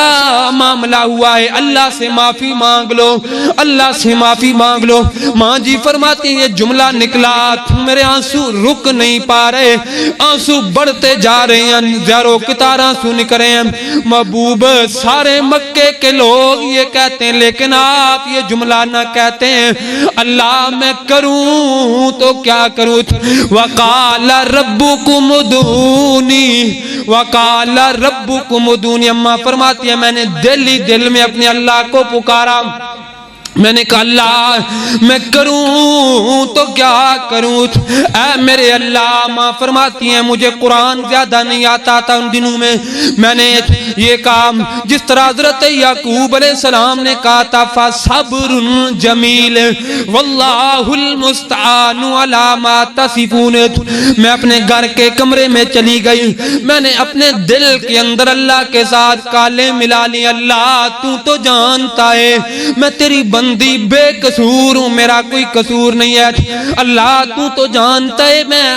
معاملہ ہوا ہے اللہ سے معافی مانگ لو، اللہ سے معافی مانگ لو۔ ماں جی فرماتی ہیں یہ جملہ نکلا میرے آنسو رک نہیں پا رہے، آنسو بڑھتے جا رہے ہیں، زاروں قطار آنسو نکل رہے ہیں۔ محبوب سارے مکے کے لوگ یہ کہتے ہیں لیکن آپ یہ جملہ نہ کہتے ہیں، اللہ میں کروں تو کیا کروں؟ وقال ربکم ادعونی، وقال ربکم ادعونی۔ اماں فرماتی ہے میں نے دل ہی دل میں اپنے اللہ کو پکارا، میں نے کہا اللہ میں کروں تو کیا کروں اے میرے اللہ۔ ماں فرماتی ہیں مجھے قرآن زیادہ نہیں آتا تھا ان دنوں میں نے یہ کہا جس طرح حضرت یعقوب علیہ السلام نے کہا تھا فصبر جمیل واللہ المستعان علی ما تصفون۔ میں اپنے گھر کے کمرے میں چلی گئی، میں نے اپنے دل کے اندر اللہ کے ساتھ کالے ملا لی، اللہ تو جانتا ہے میں تیری بندی بے قصور ہوں، میرا کوئی قصور نہیں ہے، اللہ تو جانتا ہے میں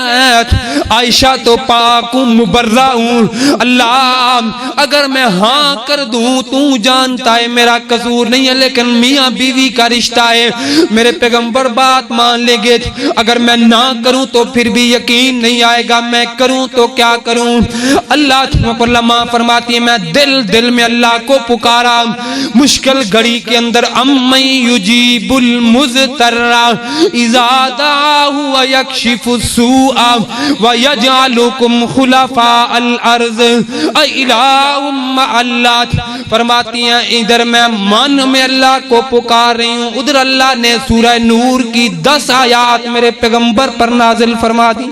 عائشہ تو پاک ہوں مبرہ ہوں، اللہ اگر میں ہاں کر دوں تو جانتا ہے میرا قصور نہیں ہے، لیکن میاں بیوی کا رشتہ ہے، میرے پیغمبر بات مان لیں گے، اگر میں نہ کروں تو پھر بھی یقین نہیں آئے گا، میں کروں تو کیا کروں؟ اللہ ماں فرماتی ہے میں دل میں اللہ کو پکارا، مشکل گھڑی کے اندر امّن یجیب المضطر اذا دعاہ ویکشف السوء ویجعلکم خلفاء الارض اِلٰہٌ مع اللہ۔ فرماتی ہیں ادھر میں من میں اللہ کو پکار رہی ہوں، ادھر اللہ نے سورہ نور کی 10 آیات میرے پیغمبر پر نازل فرما دی،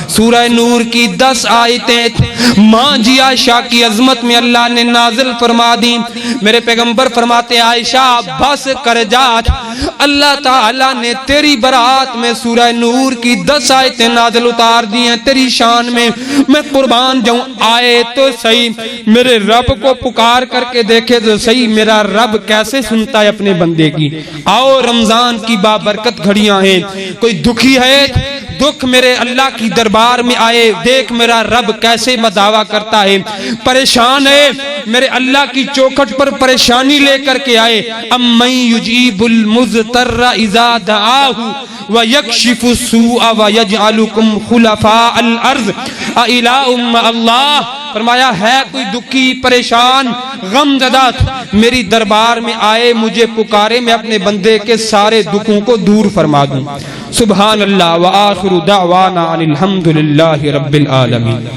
سورہ نور کی 10 آیتیں ماں جی عائشہ کی عظمت میں اللہ نے نازل فرما دی۔ میرے پیغمبر فرماتے ہیں عائشہ بس کر جا، اللہ تعالیٰ نے تیری برات میں سورہ نور کی 10 آیتیں نازل اتار دی ہیں تیری شان میں، میں قربان جاؤں آئے تو صحیح، میرے رب کو پکار کر کے دیکھے تو صحیح میرا رب کیسے سنتا ہے اپنے بندے کی۔ آؤ رمضان کی بابرکت گھڑیاں ہیں، کوئی دکھی ہے دکھ میرے اللہ کی دربار میں آئے، دیکھ میرا رب کیسے مداوا کرتا ہے، پریشان ہے میرے اللہ کی چوکھٹ پر پریشانی لے کر کے آئے، امّن یجیب المضطر اذا دعاہ ویکشف السوء ویجعلکم خلفاء الارض اِلٰہٌ مع اللہ۔ فرمایا ہے کوئی دکھی پریشان غم زدہ میری دربار میں آئے مجھے پکارے، میں اپنے بندے کے سارے دکھوں کو دور فرما دوں۔ سبحان اللہ وآخر دعوانا ان الحمد للہ رب العالمین۔